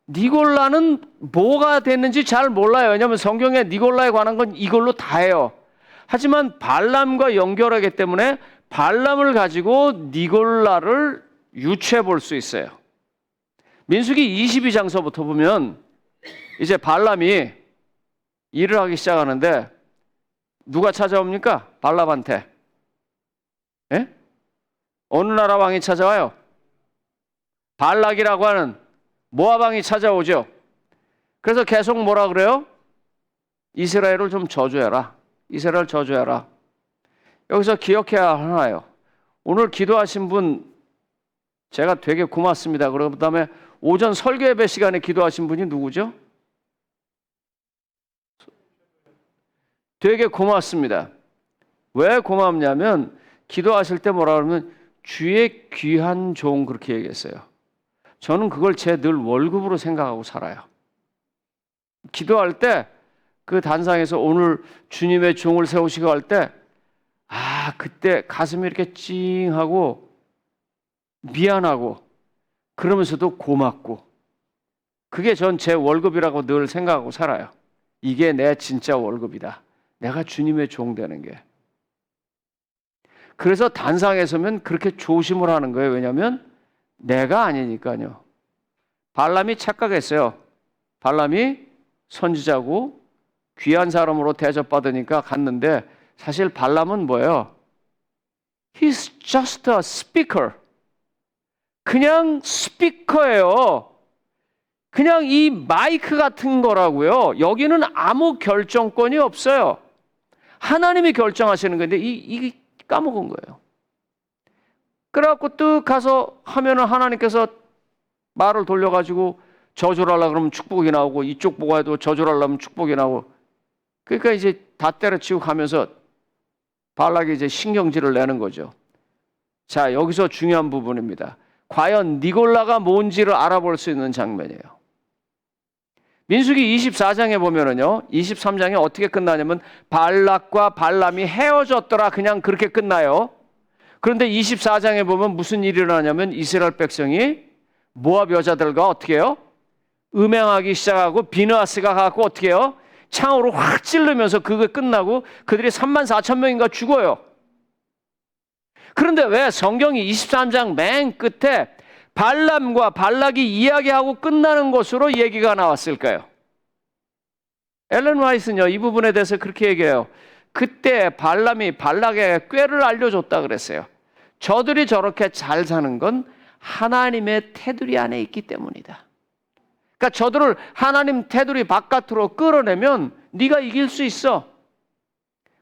니골라는 뭐가 됐는지 잘 몰라요. 왜냐하면 성경에 니골라에 관한 건 이걸로 다예요. 하지만 발람과 연결하기 때문에 발람을 가지고 니골라를 유추해 볼 수 있어요. 민수기 22장서부터 보면 이제 발람이 일을 하기 시작하는데 누가 찾아옵니까? 발람한테. 예? 어느 나라 왕이 찾아와요? 발락이라고 하는 모압 왕이 찾아오죠. 그래서 계속 뭐라 그래요? 이스라엘을 좀 저주해라. 이스라엘 저주해라. 여기서 기억해야 하나요? 오늘 기도하신 분 제가 되게 고맙습니다. 그 다음에 오전 설교 예배 시간에 기도하신 분이 누구죠? 되게 고맙습니다. 왜 고맙냐면 기도하실 때 뭐라 그러면 주의 귀한 종 그렇게 얘기했어요. 저는 그걸 제 늘 월급으로 생각하고 살아요. 기도할 때 그 단상에서 오늘 주님의 종을 세우시고 할 때 그때 가슴이 이렇게 찡하고 미안하고 그러면서도 고맙고 그게 전 제 월급이라고 늘 생각하고 살아요. 이게 내 진짜 월급이다. 내가 주님의 종 되는 게. 그래서 단상에 서면 그렇게 조심을 하는 거예요. 왜냐하면 내가 아니니까요. 발람이 착각했어요. 발람이 선지자고 귀한 사람으로 대접받으니까 갔는데 사실 발람은 뭐예요? He's just a speaker. 그냥 스피커예요. 그냥 이 마이크 같은 거라고요. 여기는 아무 결정권이 없어요. 하나님이 결정하시는 건데 이 까먹은 거예요. 그래갖고 뚝 가서 하면은 하나님께서 말을 돌려가지고 저주를 하려고 그러면 축복이 나오고 이쪽 보고 해도 저주를 하려면 축복이 나오고 그러니까 이제 다 때려치고 가면서 발락이 이제 신경질을 내는 거죠. 자, 여기서 중요한 부분입니다. 과연 니골라가 뭔지를 알아볼 수 있는 장면이에요. 민수기 24장에 보면은요, 23장에 어떻게 끝나냐면 발락과 발람이 헤어졌더라 그냥 그렇게 끝나요. 그런데 24장에 보면 무슨 일이 일어나냐면 이스라엘 백성이 모압 여자들과 어떻게 해요? 음행하기 시작하고 비느하스가 가고 어떻게 해요? 창으로 확 찌르면서 그게 끝나고 그들이 34,000명인가 죽어요. 그런데 왜 성경이 23장 맨 끝에 발람과 발락이 이야기하고 끝나는 것으로 얘기가 나왔을까요? 엘렌 화이트는요, 이 부분에 대해서 그렇게 얘기해요. 그때 발람이 발락에게 꾀를 알려줬다 그랬어요. 저들이 저렇게 잘 사는 건 하나님의 테두리 안에 있기 때문이다. 그러니까 저들을 하나님 테두리 바깥으로 끌어내면 네가 이길 수 있어.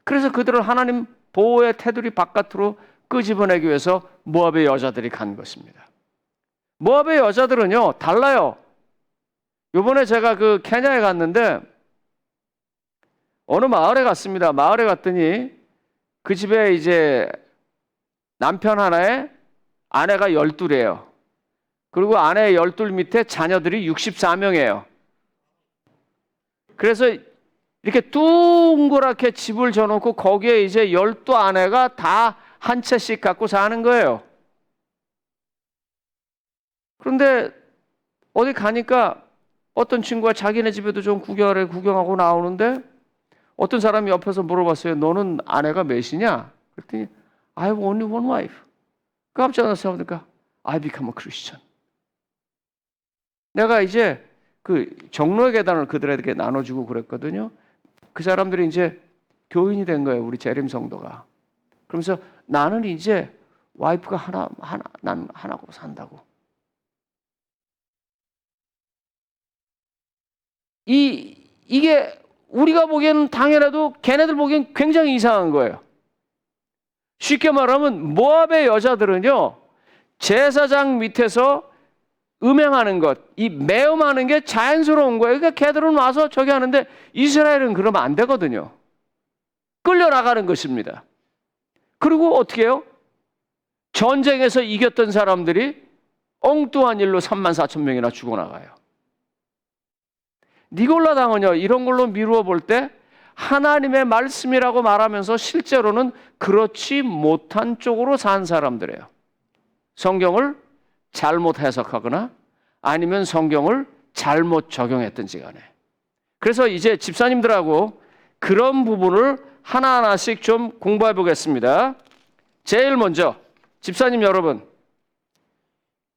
그래서 그들을 하나님 보호의 테두리 바깥으로 끄집어내기 위해서 모압의 여자들이 간 것입니다. 모압의 여자들은요, 달라요. 이번에 제가 그 케냐에 갔는데 어느 마을에 갔습니다. 마을에 갔더니 그 집에 이제 남편 하나에 아내가 12이에요. 그리고 아내 12 밑에 자녀들이 64명이에요. 그래서 이렇게 둥그랗게 집을 져놓고 거기에 이제 12 아내가 다 한 채씩 갖고 사는 거예요. 그런데 어디 가니까 어떤 친구가 자기네 집에도 좀 구경하고 나오는데 어떤 사람이 옆에서 물어봤어요. 너는 아내가 몇이냐? 그랬더니 I have only one wife. 깜짝 놀라서 보니까 I become a Christian. 내가 이제 그 정로의 계단을 그들에게 나눠주고 그랬거든요. 그 사람들이 이제 교인이 된 거예요. 우리 재림 성도가. 그러면서 나는 이제 와이프가 난 하나고 산다고. 이게 우리가 보기에는 당연해도 걔네들 보기엔 굉장히 이상한 거예요. 쉽게 말하면 모압의 여자들은요, 제사장 밑에서 음행하는 것, 이 매음하는 게 자연스러운 거예요. 그러니까 걔들은 와서 저기 하는데 이스라엘은 그러면 안 되거든요. 끌려나가는 것입니다. 그리고 어떻게 해요? 전쟁에서 이겼던 사람들이 엉뚱한 일로 34,000명이나 죽어나가요. 니골라 당은요, 이런 걸로 미루어 볼 때 하나님의 말씀이라고 말하면서 실제로는 그렇지 못한 쪽으로 산 사람들이에요. 성경을 잘못 해석하거나 아니면 성경을 잘못 적용했든지 간에. 그래서 이제 집사님들하고 그런 부분을 하나하나씩 좀 공부해 보겠습니다. 제일 먼저 집사님 여러분,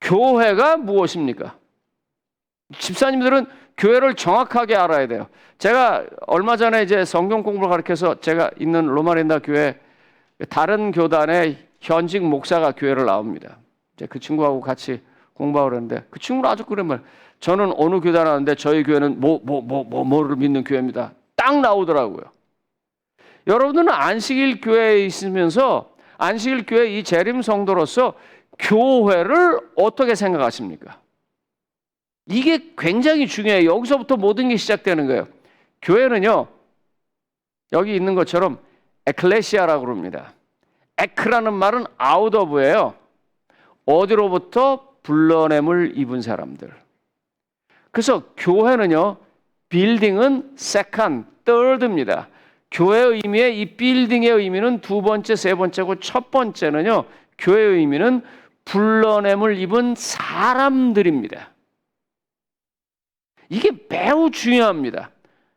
교회가 무엇입니까? 집사님들은 교회를 정확하게 알아야 돼요. 제가 얼마 전에 이제 성경 공부를 가르쳐서 제가 있는 로마린다 교회 다른 교단의 현직 목사가 교회를 나옵니다. 이제 그 친구하고 같이 공부하고 그러는데 그 친구는 아주 그런 말. 저는 어느 교단 하는데 저희 교회는 뭐를 믿는 교회입니다. 딱 나오더라고요. 여러분들은 안식일 교회에 있으면서 안식일 교회 이 재림 성도로서 교회를 어떻게 생각하십니까? 이게 굉장히 중요해요. 여기서부터 모든 게 시작되는 거예요. 교회는요, 여기 있는 것처럼 에클레시아라고 그럽니다. 에크라는 말은 out of예요. 어디로부터 불러냄을 입은 사람들. 그래서 교회는요, 빌딩은 second, third입니다. 교회의 의미의 이 빌딩의 의미는 두 번째, 세 번째고 첫 번째는요, 교회의 의미는 불러냄을 입은 사람들입니다. 이게 매우 중요합니다.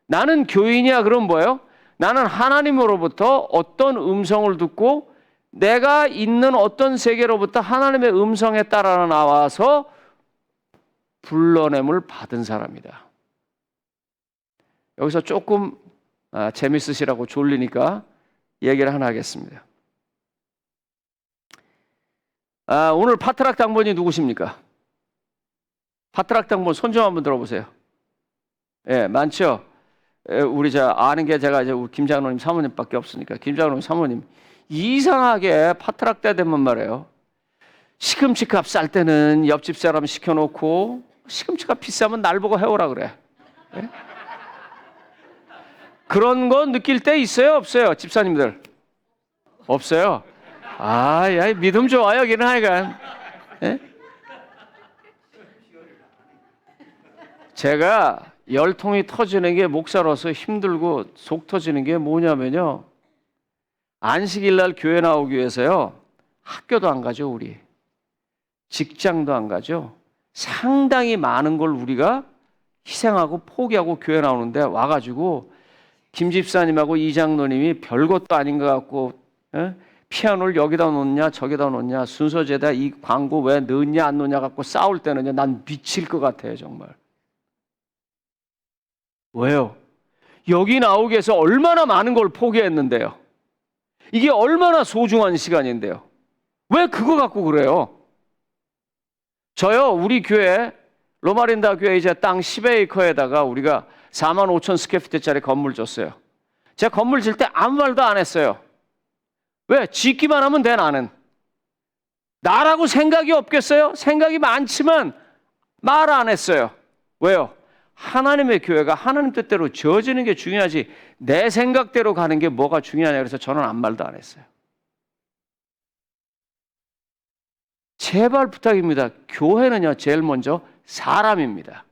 나는 교인이야. 그럼 뭐예요? 나는 하나님으로부터 어떤 음성을 듣고 내가 있는 어떤 세계로부터 하나님의 음성에 따라 나와서 불러냄을 받은 사람이다. 여기서 조금 재밌으시라고 졸리니까 얘기를 하나 하겠습니다. 오늘 파트락 당번이 누구십니까? 파트락 당번 손 좀 한번 들어보세요. 예, 많죠? 우리 아는 게 제가 이제 우리 김장로님 사모님밖에 없으니까 김장로님 사모님 이상하게 파트락 때 되면 말이에요. 시금치 값 쌀 때는 옆집 사람 시켜놓고 시금치 값 비싸면 날 보고 해오라 그래. 예? 그런 거 느낄 때 있어요? 없어요? 집사님들? 없어요? 야, 믿음 좋아요, 여기는 하여간. 예? 제가 열통이 터지는 게 목사로서 힘들고 속 터지는 게 뭐냐면요. 안식일 날 교회 나오기 위해서요. 학교도 안 가죠, 우리. 직장도 안 가죠. 상당히 많은 걸 우리가 희생하고 포기하고 교회 나오는데 와가지고 김 집사님하고 이장로님이 별것도 아닌 것 같고 피아노를 여기다 놓냐 저기다 놓냐 순서제다 이 광고 왜 넣냐 안 넣냐 갖고 싸울 때는요. 난 미칠 것 같아요, 정말. 왜요? 여기 나오기 위해서 얼마나 많은 걸 포기했는데요. 이게 얼마나 소중한 시간인데요. 왜 그거 갖고 그래요? 저요, 우리 교회, 로마린다 교회 이제 땅 10에이커에다가 우리가 4만 5천 스퀘어피트짜리 건물 줬어요. 제가 건물 질 때 아무 말도 안 했어요. 왜? 짓기만 하면 돼, 나는. 나라고 생각이 없겠어요? 생각이 많지만 말 안 했어요. 왜요? 하나님의 교회가 하나님 뜻대로 지어지는 게 중요하지 내 생각대로 가는 게 뭐가 중요하냐 그래서 저는 아무 말도 안 했어요. 제발 부탁입니다. 교회는요 제일 먼저 사람입니다.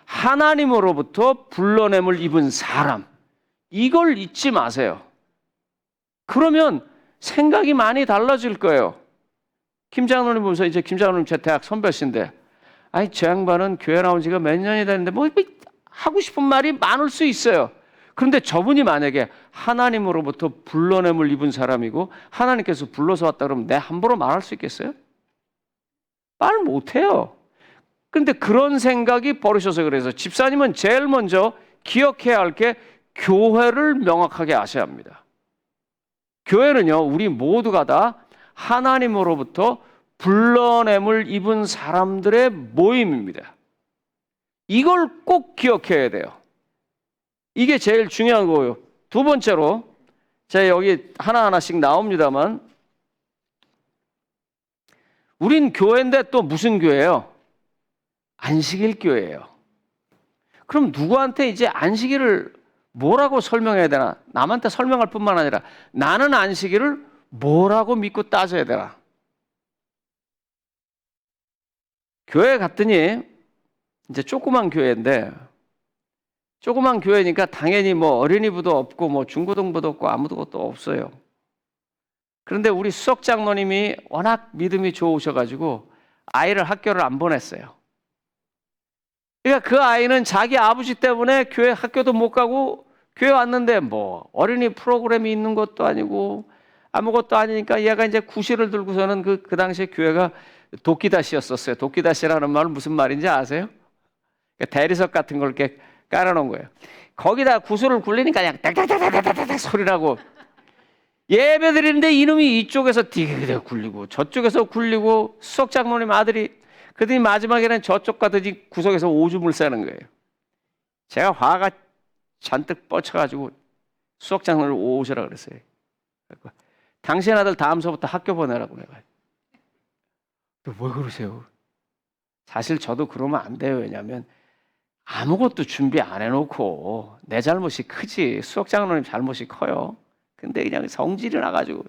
하나님으로부터 불러냄을 입은 사람. 이걸 잊지 마세요. 그러면 생각이 많이 달라질 거예요. 김장로님 보면서 이제 김장로님 제 대학 선배신데 아니 저 양반은 교회 나온 지가 몇 년이 됐는데 뭐 하고 싶은 말이 많을 수 있어요. 그런데 저분이 만약에 하나님으로부터 불러냄을 입은 사람이고 하나님께서 불러서 왔다 그러면 내 함부로 말할 수 있겠어요? 말 못해요. 그런데 그런 생각이 버리셔서 그래서 집사님은 제일 먼저 기억해야 할 게 교회를 명확하게 아셔야 합니다. 교회는요 우리 모두가 다 하나님으로부터 불러냄을 입은 사람들의 모임입니다. 이걸 꼭 기억해야 돼요. 이게 제일 중요한 거예요. 두 번째로 제가 여기 하나하나씩 나옵니다만 우린 교회인데 또 무슨 교회예요? 안식일 교회예요. 그럼 누구한테 이제 안식일을 뭐라고 설명해야 되나? 남한테 설명할 뿐만 아니라 나는 안식일을 뭐라고 믿고 따져야 되나? 교회 갔더니 이제 조그만 교회인데 조그만 교회니까 당연히 뭐 어린이부도 없고 뭐 중고등부도 없고 아무것도 없어요. 그런데 우리 수석장로님이 워낙 믿음이 좋으셔가지고 아이를 학교를 안 보냈어요. 그러니까 그 아이는 자기 아버지 때문에 교회 학교도 못 가고 교회 왔는데 뭐 어린이 프로그램이 있는 것도 아니고 아무것도 아니니까 얘가 이제 구실을 들고서는 그 당시에 교회가 도끼다시였었어요. 도끼다시라는 말은 무슨 말인지 아세요? 대리석 같은 걸 이렇게 깔아놓은 거예요. 거기다 구슬을 굴리니까 그냥 딱딱딱딱딱딱 소리 나고 예배 드리는데 이놈이 이쪽에서 디게 굴리고 저쪽에서 굴리고 수석장로님 아들이 그러더니 마지막에는 저쪽 가더니 구석에서 오줌을 싸는 거예요. 제가 화가 잔뜩 뻗쳐가지고 수석장로를 오시라 그랬어요. 당신 아들 다음서부터 학교 보내라고 내가. 왜 그러세요? 사실 저도 그러면 안 돼요. 왜냐하면 아무것도 준비 안 해놓고 내 잘못이 크지 수석장로님 잘못이 커요. 근데 그냥 성질이 나가지고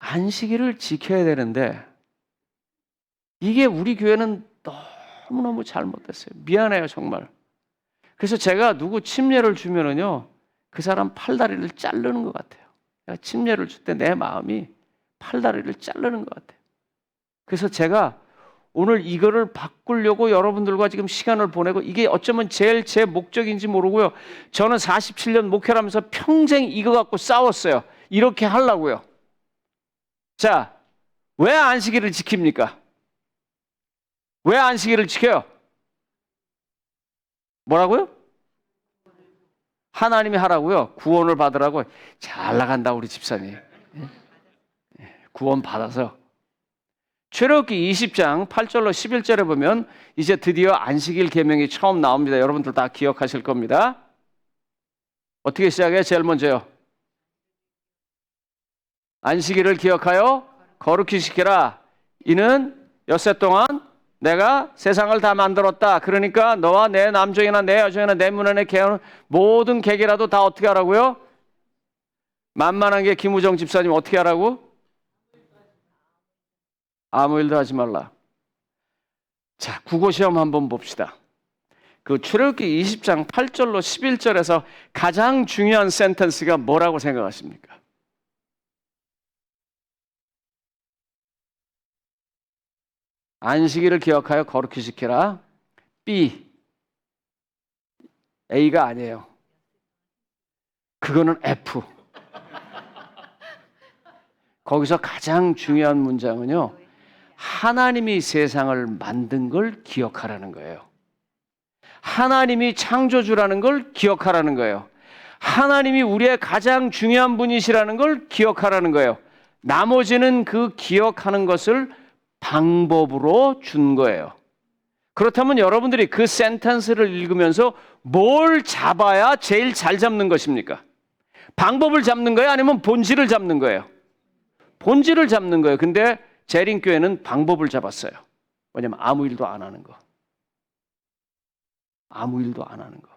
안식일을 지켜야 되는데 이게 우리 교회는 너무너무 잘못됐어요. 미안해요 정말. 그래서 제가 누구 침례를 주면은요 그 사람 팔다리를 자르는 것 같아요. 내가 침례를 줄 때 내 마음이 팔다리를 자르는 것 같아요. 그래서 제가 오늘 이거를 바꾸려고 여러분들과 지금 시간을 보내고 이게 어쩌면 제일 제 목적인지 모르고요. 저는 47년 목회를 하면서 평생 이거 갖고 싸웠어요. 이렇게 하려고요. 자, 왜 안식일을 지킵니까? 왜 안식일을 지켜요? 뭐라고요? 하나님이 하라고요. 구원을 받으라고. 잘 나간다 우리 집사님. 구원 받아서. 출애굽기 20장 8절로 11절에 보면 이제 드디어 안식일 계명이 처음 나옵니다. 여러분들 다 기억하실 겁니다. 어떻게 시작해요? 제일 먼저요. 안식일을 기억하여 거룩히 지키라. 이는 엿새 동안 내가 세상을 다 만들었다. 그러니까 너와 내 남종이나 내 여종이나 내 문안에 개하는 모든 계계라도 다 어떻게 하라고요? 만만한 게 김우정 집사님 어떻게 하라고? 아무 일도 하지 말라. 자, 국어시험 한번 봅시다. 그 출애굽기 20장 8절로 11절에서 가장 중요한 센텐스가 뭐라고 생각하십니까? 안식일을 기억하여 거룩히 지키라. B. A가 아니에요. 그거는 F. 거기서 가장 중요한 문장은요. 하나님이 세상을 만든 걸 기억하라는 거예요. 하나님이 창조주라는 걸 기억하라는 거예요. 하나님이 우리의 가장 중요한 분이시라는 걸 기억하라는 거예요. 나머지는 그 기억하는 것을 방법으로 준 거예요. 그렇다면 여러분들이 그 센텐스를 읽으면서 뭘 잡아야 제일 잘 잡는 것입니까? 방법을 잡는 거예요? 아니면 본질을 잡는 거예요? 본질을 잡는 거예요. 근데 재림교회는 방법을 잡았어요. 왜냐면 아무 일도 안 하는 거. 아무 일도 안 하는 거.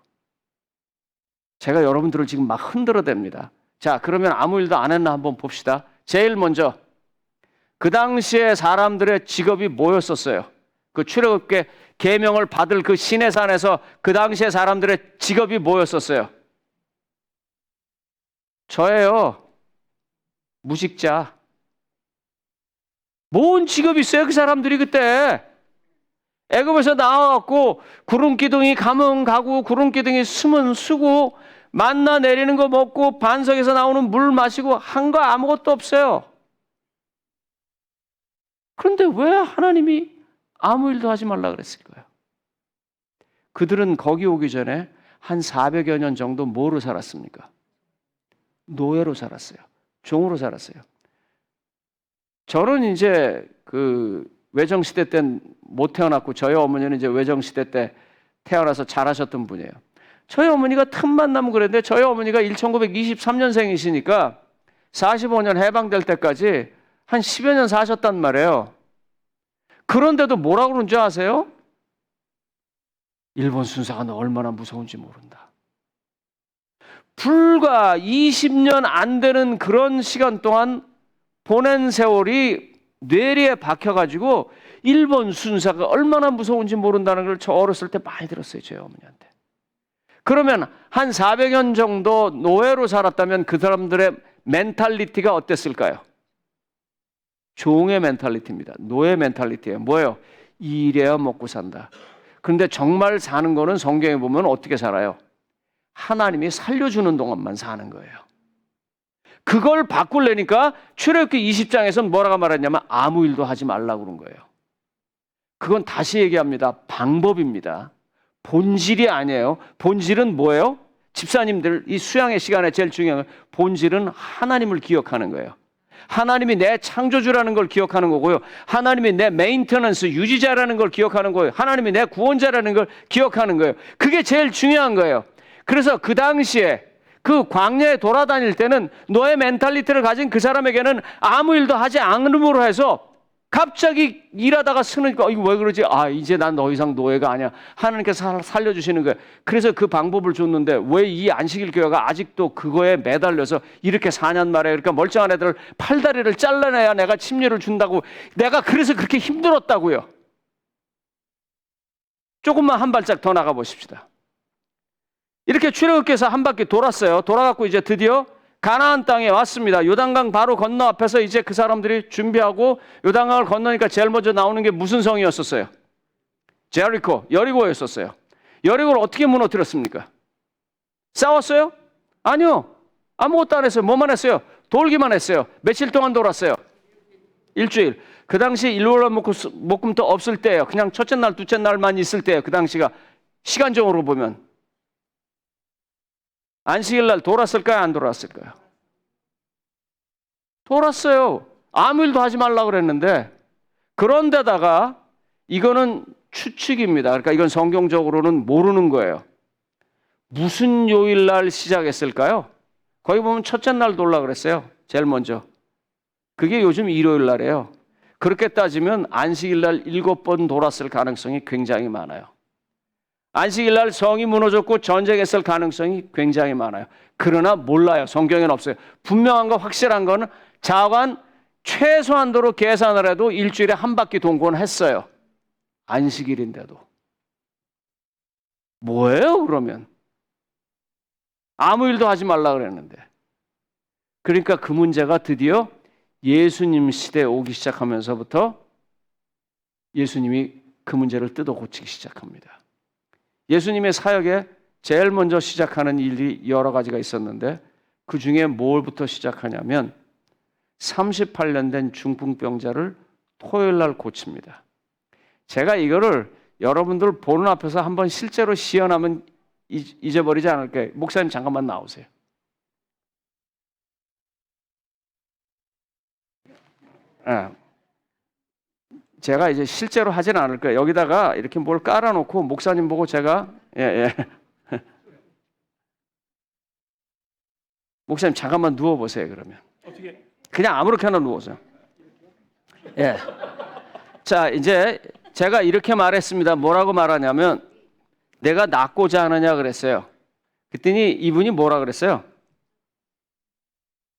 제가 여러분들을 지금 막 흔들어댑니다. 자, 그러면 아무 일도 안 했나 한번 봅시다. 제일 먼저 그 당시에 사람들의 직업이 뭐였었어요? 그 출애굽기 계명을 받을 그 시내산에서 그 당시에 사람들의 직업이 뭐였었어요? 저예요. 무식자. 뭔 직업이 있어요? 그 사람들이 그때. 애굽에서 나와갖고 구름 기둥이 가면 가고 구름 기둥이 숨은 쓰고 만나 내리는 거 먹고 반석에서 나오는 물 마시고 한 거 아무것도 없어요. 그런데 왜 하나님이 아무 일도 하지 말라 그랬을까요? 그들은 거기 오기 전에 한 400여 년 정도 뭐로 살았습니까? 노예로 살았어요. 종으로 살았어요. 저는 이제 그 외정시대 때 못 태어났고 저희 어머니는 이제 외정시대 때 태어나서 잘하셨던 분이에요. 저희 어머니가 틈만 나면 그랬는데 저희 어머니가 1923년생이시니까 45년 해방될 때까지 한 10여 년 사셨단 말이에요. 그런데도 뭐라고 그러는 줄 아세요? 일본 순사가 너 얼마나 무서운지 모른다. 불과 20년 안 되는 그런 시간 동안 보낸 세월이 뇌리에 박혀가지고 일본 순사가 얼마나 무서운지 모른다는 걸 저 어렸을 때 많이 들었어요. 저희 어머니한테. 그러면 한 400년 정도 노예로 살았다면 그 사람들의 멘탈리티가 어땠을까요? 종의 멘탈리티입니다. 노예 멘탈리티예요. 뭐예요? 일해야 먹고 산다. 그런데 정말 사는 거는 성경에 보면 어떻게 살아요? 하나님이 살려주는 동안만 사는 거예요. 그걸 바꾸려니까 출애굽기 20장에서는 뭐라고 말했냐면 아무 일도 하지 말라고 그런 거예요. 그건 다시 얘기합니다. 방법입니다. 본질이 아니에요. 본질은 뭐예요? 집사님들 이 수양의 시간에 제일 중요한 건 본질은 하나님을 기억하는 거예요. 하나님이 내 창조주라는 걸 기억하는 거고요. 하나님이 내 메인터넌스 유지자라는 걸 기억하는 거예요. 하나님이 내 구원자라는 걸 기억하는 거예요. 그게 제일 중요한 거예요. 그래서 그 당시에 그 광야에 돌아다닐 때는 노예 멘탈리티를 가진 그 사람에게는 아무 일도 하지 않음으로 해서 갑자기 일하다가 쓰니까 이거 왜 그러지? 아, 이제 난 더 이상 노예가 아니야. 하나님께서 살려주시는 거예요. 그래서 그 방법을 줬는데 왜 이 안식일 교회가 아직도 그거에 매달려서 이렇게 4년 말에 그러니까 멀쩡한 애들 팔다리를 잘라내야 내가 침례를 준다고 내가 그래서 그렇게 힘들었다고요. 조금만 한 발짝 더 나가 보십시다. 이렇게 출애굽기에서 한 바퀴 돌았어요. 돌아갖고 이제 드디어 가나안 땅에 왔습니다. 요단강 바로 건너 앞에서 이제 그 사람들이 준비하고 요단강을 건너니까 제일 먼저 나오는 게 무슨 성이었었어요? 제리코, 여리고였었어요. 여리고를 어떻게 무너뜨렸습니까? 싸웠어요? 아니요. 아무것도 안 했어요. 뭐만 했어요? 돌기만 했어요. 며칠 동안 돌았어요? 일주일. 그 당시 일월 목금도 없을 때예요. 그냥 첫째 날, 둘째 날만 있을 때예요. 그 당시가 시간적으로 보면. 안식일 날 돌았을까요? 안 돌았을까요? 돌았어요. 아무 일도 하지 말라고 그랬는데, 그런데다가 이거는 추측입니다. 그러니까 이건 성경적으로는 모르는 거예요. 무슨 요일 날 시작했을까요? 거기 보면 첫째 날 돌라 그랬어요. 제일 먼저. 그게 요즘 일요일 날이에요. 그렇게 따지면 안식일 날 7번 돌았을 가능성이 굉장히 많아요. 안식일 날 성이 무너졌고 전쟁했을 가능성이 굉장히 많아요. 그러나 몰라요. 성경에는 없어요. 분명한 거, 확실한 거는 자관 최소한도로 계산을 해도 일주일에 한 바퀴 동건 했어요. 안식일인데도. 뭐예요, 그러면? 아무 일도 하지 말라 그랬는데. 그러니까 그 문제가 드디어 예수님 시대에 오기 시작하면서부터 예수님이 그 문제를 뜯어 고치기 시작합니다. 예수님의 사역에 제일 먼저 시작하는 일이 여러 가지가 있었는데 그 중에 뭘부터 시작하냐면 38년 된 중풍병자를 토요일 날 고칩니다. 제가 이거를 여러분들 보는 앞에서 한번 실제로 시연하면 잊어버리지 않을게요. 목사님 잠깐만 나오세요. 제가 이제 실제로 하지는 않을 거예요. 여기다가 이렇게 뭘 깔아놓고 목사님 보고 제가 목사님 잠깐만 누워보세요. 그러면 어떻게? 그냥 아무렇게나 누워서. 자, 이제 제가 이렇게 말했습니다. 뭐라고 말하냐면 내가 낫고자 하느냐 그랬어요. 그랬더니 이분이 뭐라 그랬어요?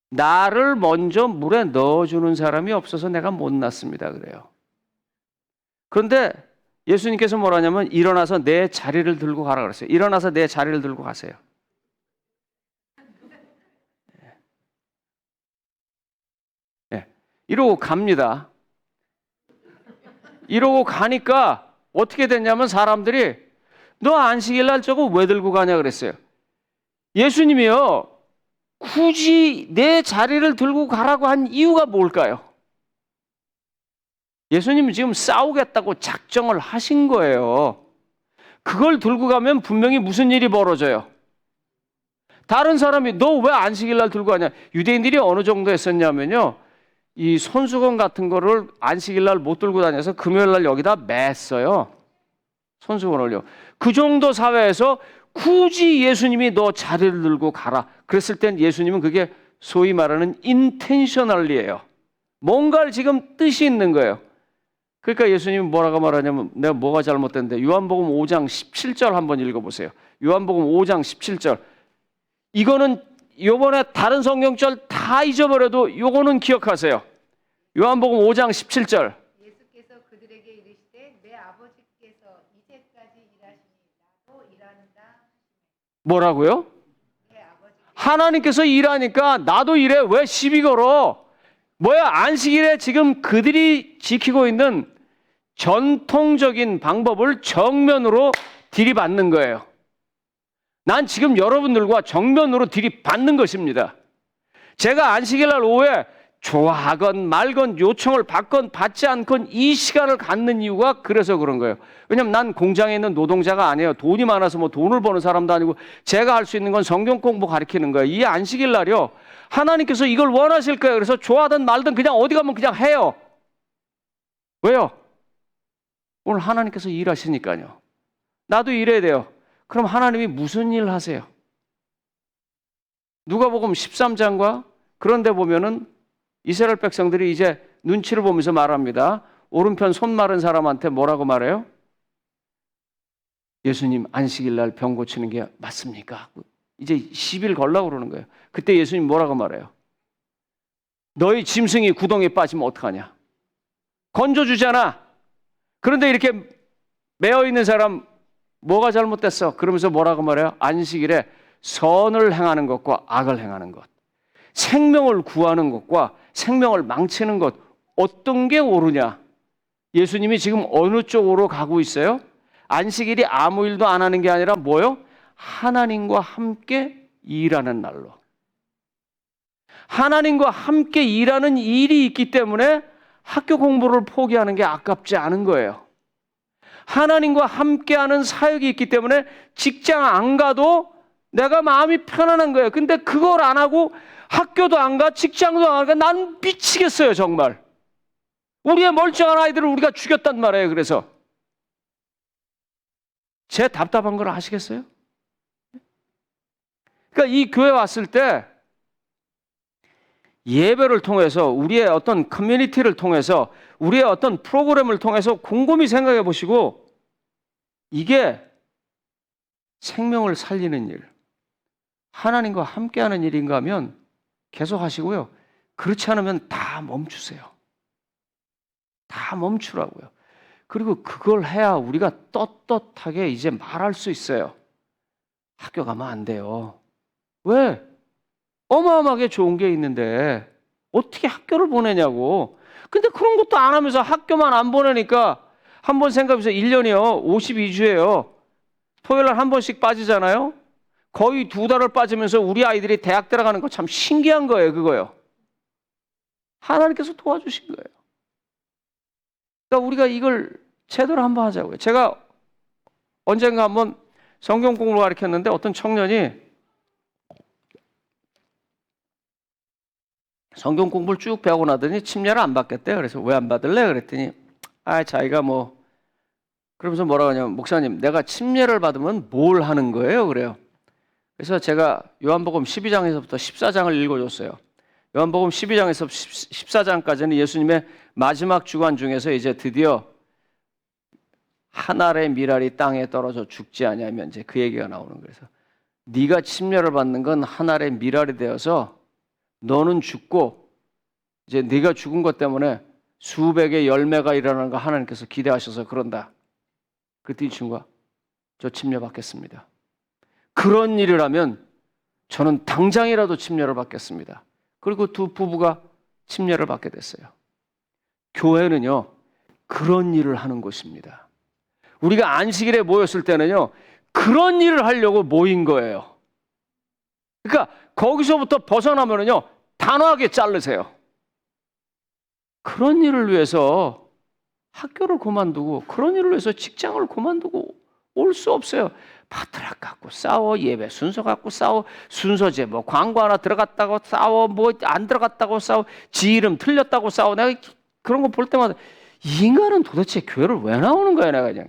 나를 먼저 물에 넣어주는 사람이 없어서 내가 못 낫습니다. 그래요. 그런데 예수님께서 뭐라냐면 일어나서 내 자리를 들고 가라 그랬어요. 일어나서 내 자리를 들고 가세요. 이러고 갑니다. 이러고 가니까 어떻게 됐냐면 사람들이 너 안식일 날 저거 왜 들고 가냐 그랬어요. 예수님이요. 굳이 내 자리를 들고 가라고 한 이유가 뭘까요? 예수님은 지금 싸우겠다고 작정을 하신 거예요. 그걸 들고 가면 분명히 무슨 일이 벌어져요? 다른 사람이 너 왜 안식일 날 들고 가냐? 유대인들이 어느 정도 했었냐면요. 이 손수건 같은 거를 안식일 날 못 들고 다녀서 금요일 날 여기다 맸어요. 손수건을요. 그 정도 사회에서 굳이 예수님이 너 자리를 들고 가라. 그랬을 땐 예수님은 그게 소위 말하는 인텐셔널리예요. 뭔가를 지금 뜻이 있는 거예요. 그러니까 예수님이 뭐라고 말하냐면 내가 뭐가 잘못됐는데 요한복음 5장 17절 한번 읽어보세요. 요한복음 5장 17절. 이거는 요번에 다른 성경절 다 잊어버려도 요거는 기억하세요. 요한복음 5장 17절. 예수께서 그들에게 이르시되 내 아버지께서 이제까지 일하시니 나도 일하는다. 뭐라고요? 내 아버지 하나님께서 일하니까 나도 일해. 왜 시비 걸어? 뭐야, 안식일에 지금 그들이 지키고 있는 전통적인 방법을 정면으로 들이받는 거예요. 난 지금 여러분들과 정면으로 들이받는 것입니다. 제가 안식일 날 오후에 좋아하건 말건 요청을 받건 받지 않건 이 시간을 갖는 이유가 그래서 그런 거예요. 왜냐면 난 공장에 있는 노동자가 아니에요. 돈이 많아서 뭐 돈을 버는 사람도 아니고 제가 할 수 있는 건 성경 공부 가르치는 거예요. 이 안식일 날이요. 하나님께서 이걸 원하실 거예요. 그래서 좋아하든 말든 그냥 어디 가면 그냥 해요. 왜요? 오늘 하나님께서 일하시니까요. 나도 일해야 돼요. 그럼 하나님이 무슨 일 하세요? 누가복음 13장과 그런데 보면은 이스라엘 백성들이 이제 눈치를 보면서 말합니다. 오른편 손 마른 사람한테 뭐라고 말해요? 예수님 안식일 날 병 고치는 게 맞습니까? 이제 시비를 걸려고 그러는 거예요. 그때 예수님 뭐라고 말해요? 너희 짐승이 구덩이에 빠지면 어떡하냐? 건져주잖아. 그런데 이렇게 매어 있는 사람 뭐가 잘못됐어? 그러면서 뭐라고 말해요? 안식일에 선을 행하는 것과 악을 행하는 것. 생명을 구하는 것과 생명을 망치는 것, 어떤 게 옳으냐? 예수님이 지금 어느 쪽으로 가고 있어요? 안식일이 아무 일도 안 하는 게 아니라 뭐요? 하나님과 함께 일하는 날로. 하나님과 함께 일하는 일이 있기 때문에 학교 공부를 포기하는 게 아깝지 않은 거예요. 하나님과 함께하는 사역이 있기 때문에 직장 안 가도 내가 마음이 편안한 거예요. 근데 그걸 안 하고 학교도 안 가, 직장도 안 가, 난 미치겠어요, 정말. 우리의 멀쩡한 아이들을 우리가 죽였단 말이에요. 그래서 제 답답한 걸 아시겠어요? 그러니까 이 교회 왔을 때 예배를 통해서 우리의 어떤 커뮤니티를 통해서 우리의 어떤 프로그램을 통해서 곰곰이 생각해 보시고 이게 생명을 살리는 일, 하나님과 함께하는 일인가 하면 계속 하시고요. 그렇지 않으면 다 멈추세요. 다 멈추라고요. 그리고 그걸 해야 우리가 떳떳하게 이제 말할 수 있어요. 학교 가면 안 돼요. 왜? 어마어마하게 좋은 게 있는데 어떻게 학교를 보내냐고. 근데 그런 것도 안 하면서 학교만 안 보내니까 한번 생각해보세요. 1년이요. 52주예요. 토요일 날 한 번씩 빠지잖아요. 거의 2달을 빠지면서 우리 아이들이 대학 들어가는 거 참 신기한 거예요. 그거요. 하나님께서 도와주신 거예요. 그러니까 우리가 이걸 제대로 한번 하자고요. 제가 언젠가 한번 성경 공부를 가르쳤는데 어떤 청년이 성경 공부를 쭉 배우고 나더니 침례를 안 받겠대요. 그래서 왜 안 받을래? 그랬더니 자기가 뭐 그러면서 뭐라고 하냐면 목사님 내가 침례를 받으면 뭘 하는 거예요? 그래요. 그래서 제가 요한복음 12장에서부터 14장을 읽어줬어요. 요한복음 12장에서 14장까지는 예수님의 마지막 주관 중에서 이제 드디어 한 알의 밀알이 땅에 떨어져 죽지 아니하면 이제 그 얘기가 나오는 거예요. 그래서 네가 침례를 받는 건 한 알의 밀알이 되어서 너는 죽고 이제 네가 죽은 것 때문에 수백의 열매가 일어나는 거 하나님께서 기대하셔서 그런다. 그때 이 친구가 저 침례 받겠습니다. 그런 일을 하면 저는 당장이라도 침례를 받겠습니다. 그리고 두 부부가 침례를 받게 됐어요. 교회는요, 그런 일을 하는 곳입니다. 우리가 안식일에 모였을 때는요, 그런 일을 하려고 모인 거예요. 그러니까 거기서부터 벗어나면은요, 단호하게 자르세요. 그런 일을 위해서 학교를 그만두고, 그런 일을 위해서 직장을 그만두고 올 수 없어요. 파트락 갖고 싸워, 예배 순서 갖고 싸워, 순서제 뭐 광고 하나 들어갔다고 싸워, 뭐 안 들어갔다고 싸워, 지 이름 틀렸다고 싸워. 내가 그런 거 볼 때마다 이 인간은 도대체 교회를 왜 나오는 거야, 내가 그냥.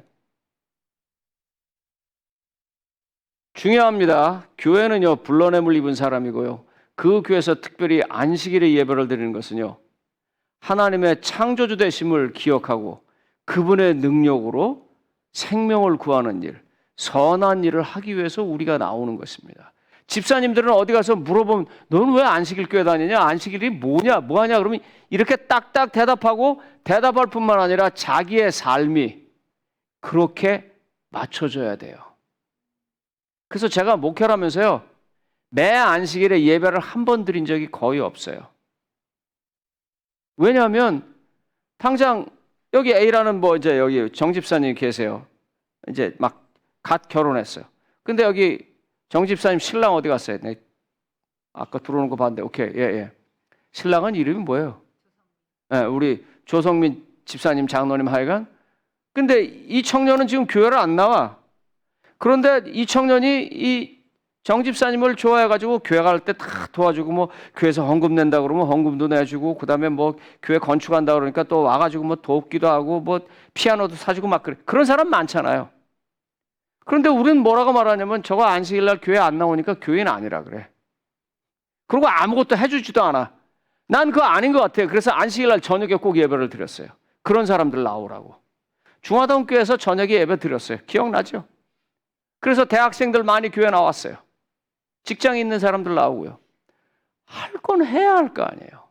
중요합니다. 교회는요, 불러냄을 입은 사람이고요. 그 교회에서 특별히 안식일에 예배를 드리는 것은요, 하나님의 창조주 되심을 기억하고 그분의 능력으로 생명을 구하는 일, 선한 일을 하기 위해서 우리가 나오는 것입니다. 집사님들은 어디 가서 물어보면 너는 왜 안식일 교회 다니냐? 안식일이 뭐냐? 뭐하냐? 그러면 이렇게 딱딱 대답하고 대답할 뿐만 아니라 자기의 삶이 그렇게 맞춰져야 돼요. 그래서 제가 목회를 하면서요, 매 안식일에 예배를 한 번 드린 적이 거의 없어요. 왜냐하면 당장 여기 A라는 뭐 이제 여기 정 집사님 계세요. 이제 막 갓 결혼했어요. 근데 여기 정 집사님 신랑 어디 갔어요? 네. 아까 들어오는 거 봤는데 오케이 예. 신랑은 이름이 뭐예요? 네, 우리 조성민 집사님 장로님 하여간. 근데 이 청년은 지금 교회를 안 나와. 그런데 이 청년이 이 정 집사님을 좋아해가지고 교회 갈 때 다 도와주고 뭐 교회에서 헌금 낸다 그러면 헌금도 내주고 그다음에 뭐 교회 건축한다 그러니까 또 와가지고 뭐 돕기도 하고 뭐 피아노도 사주고 막 그래. 그런 사람 많잖아요. 그런데 우리는 뭐라고 말하냐면 저거 안식일날 교회 안 나오니까 교회는 아니라 그래. 그리고 아무것도 해주지도 않아. 난 그거 아닌 것 같아요. 그래서 안식일날 저녁에 꼭 예배를 드렸어요. 그런 사람들 나오라고. 중화동교회에서 저녁에 예배 드렸어요. 기억나죠? 그래서 대학생들 많이 교회 나왔어요. 직장에 있는 사람들 나오고요. 할 건 해야 할 거 아니에요.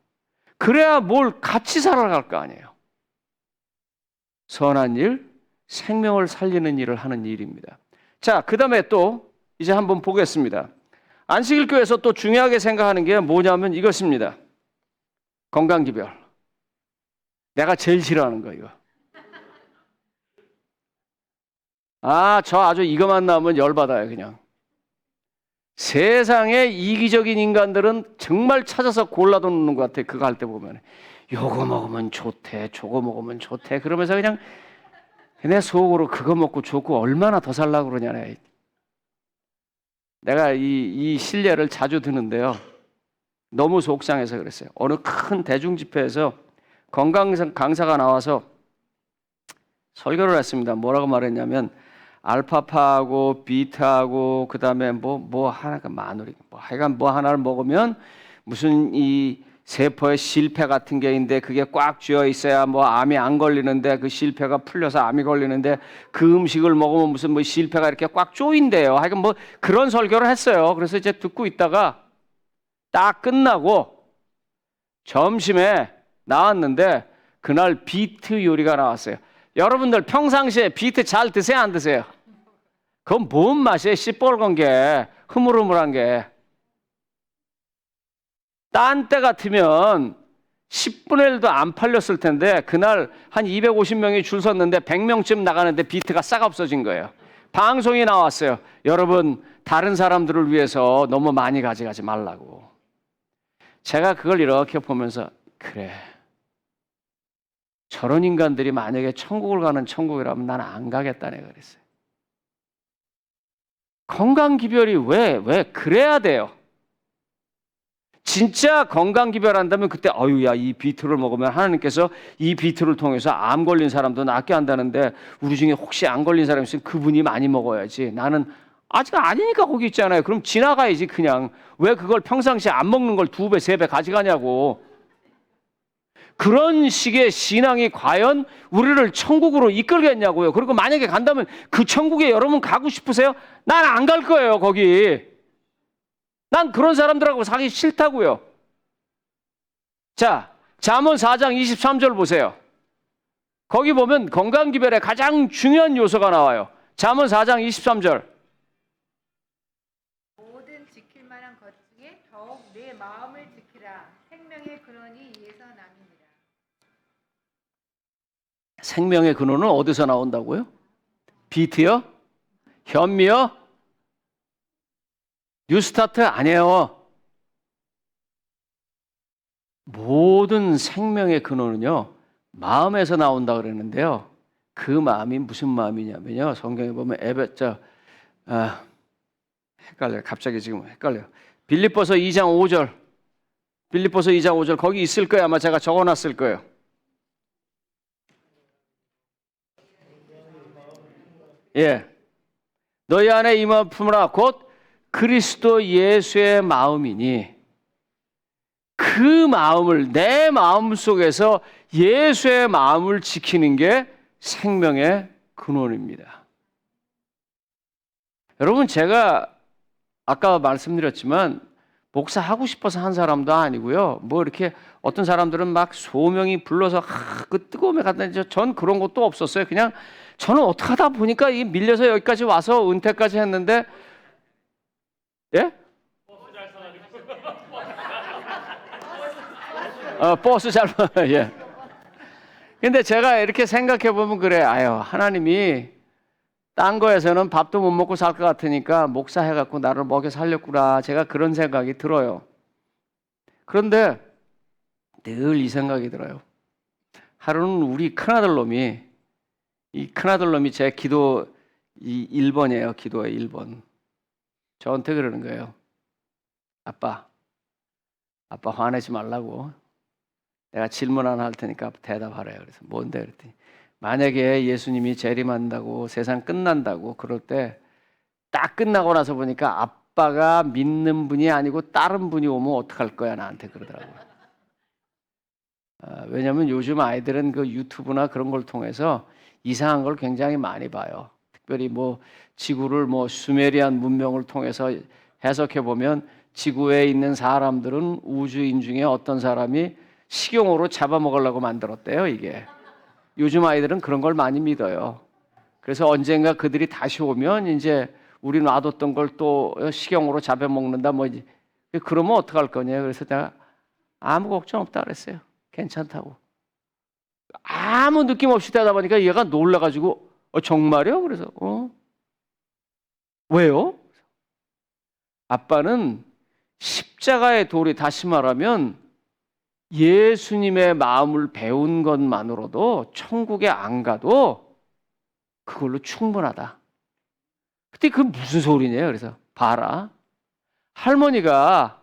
그래야 뭘 같이 살아갈 거 아니에요. 선한 일, 생명을 살리는 일을 하는 일입니다. 자, 그 다음에 또 이제 한번 보겠습니다. 안식일 교회에서 또 중요하게 생각하는 게 뭐냐면 이것입니다. 건강기별. 내가 제일 싫어하는 거 이거. 저 아주 이거만 나오면 열받아요 그냥. 세상에 이기적인 인간들은 정말 찾아서 골라도 놓는 것 같아. 그거 할 때 보면 요거 먹으면 좋대, 저거 먹으면 좋대. 그러면서 그냥 내 속으로 그거 먹고 좋고 얼마나 더 살라고 그러냐. 내가 이 실례를 자주 드는데요. 너무 속상해서 그랬어요. 어느 큰 대중 집회에서 건강 강사가 나와서 설교를 했습니다. 뭐라고 말했냐면 알파파하고 비타하고 그다음에 뭐 하나가 마누리 하여간 뭐 하나를 먹으면 무슨 이 세포의 실패 같은 게 있는데 그게 꽉 쥐어 있어야 뭐 암이 안 걸리는데 그 실패가 풀려서 암이 걸리는데 그 음식을 먹으면 무슨 뭐 실패가 이렇게 꽉 쪼인대요. 하여간 뭐 그런 설교를 했어요. 그래서 이제 듣고 있다가 딱 끝나고 점심에 나왔는데 그날 비트 요리가 나왔어요. 여러분들 평상시에 비트 잘 드세요, 안 드세요? 그건 뭔 맛이에요? 시뻘건 게, 흐물흐물한 게. 딴 때 같으면 10분의 1도 안 팔렸을 텐데 그날 한 250명이 줄 섰는데 100명쯤 나가는데 비트가 싹 없어진 거예요. 방송이 나왔어요. 여러분, 다른 사람들을 위해서 너무 많이 가져가지 말라고. 제가 그걸 이렇게 보면서 그래. 저런 인간들이 만약에 천국을 가는 천국이라면 나는 안 가겠다네 그랬어요. 건강기별이 왜 그래야 돼요? 진짜 건강기별한다면 그때 야 이 비트를 먹으면 하나님께서 이 비트를 통해서 암 걸린 사람도 낫게 한다는데 우리 중에 혹시 안 걸린 사람이 있으면 그분이 많이 먹어야지. 나는 아직 아니니까 거기 있잖아요. 그럼 지나가야지 그냥. 왜 그걸 평상시에 안 먹는 걸 2배, 3배 가져가냐고. 그런 식의 신앙이 과연 우리를 천국으로 이끌겠냐고요. 그리고 만약에 간다면 그 천국에 여러분 가고 싶으세요? 난 안 갈 거예요, 거기. 난 그런 사람들하고 사기 싫다고요. 자, 잠언 4장 23절 보세요. 거기 보면 건강기별의 가장 중요한 요소가 나와요. 잠언 4장 23절. 모든 지킬 만한 것 중에 더욱 내 마음을 지키라. 생명의 근원이 이에서 남이니라. 생명의 근원은 어디서 나온다고요? 비트요? 현미요? 뉴스타트 아니에요. 모든 생명의 근원은요, 마음에서 나온다 그랬는데요. 그 마음이 무슨 마음이냐면요. 성경에 보면 헷갈려요. 갑자기 지금 헷갈려요. 빌립보서 2장 5절. 빌립보서 2장 5절 거기 있을 거예요. 아마 제가 적어놨을 거예요. 예, 너희 안에 임하 품으라 곧 그리스도 예수의 마음이니 그 마음을 내 마음 속에서 예수의 마음을 지키는 게 생명의 근원입니다. 여러분 제가 아까 말씀드렸지만 목사 하고 싶어서 한 사람도 아니고요. 뭐 이렇게 어떤 사람들은 막 소명이 불러서 그 뜨거움에 갔다는데 전 그런 것도 없었어요. 그냥 저는 어떻게 하다 보니까 이 밀려서 여기까지 와서 은퇴까지 했는데 예? 버스 잘 예. 근데 제가 이렇게 생각해 보면 그래. 하나님이 딴 거에서는 밥도 못 먹고 살 것 같으니까 목사 해갖고 나를 먹여 살렸구나. 제가 그런 생각이 들어요. 그런데 늘 이 생각이 들어요. 하루는 우리 큰아들 놈이 제 기도 1번이에요. 기도의 1번. 저한테 그러는 거예요. 아빠 화내지 말라고. 내가 질문 하나 할 테니까 대답하래요. 그래서 뭔데 그랬더니 만약에 예수님이 재림한다고 세상 끝난다고 그럴 때 딱 끝나고 나서 보니까 아빠가 믿는 분이 아니고 다른 분이 오면 어떡할 거야 나한테 그러더라고요. 왜냐하면 요즘 아이들은 그 유튜브나 그런 걸 통해서 이상한 걸 굉장히 많이 봐요. 특별히 뭐 지구를 수메리안 문명을 통해서 해석해 보면 지구에 있는 사람들은 우주인 중에 어떤 사람이 식용으로 잡아먹으려고 만들었대요. 이게 요즘 아이들은 그런 걸 많이 믿어요. 그래서 언젠가 그들이 다시 오면 이제 우리 놔뒀던 걸 또 식용으로 잡아먹는다 뭐 이제 그러면 어떡할 거냐. 그래서 내가 아무 걱정 없다 그랬어요. 괜찮다고. 아무 느낌 없이 되다 보니까 얘가 놀라가지고 정말요? 그래서 왜요? 아빠는 십자가의 도리, 다시 말하면 예수님의 마음을 배운 것만으로도 천국에 안 가도 그걸로 충분하다. 그때 그 무슨 소리냐? 그래서 봐라. 할머니가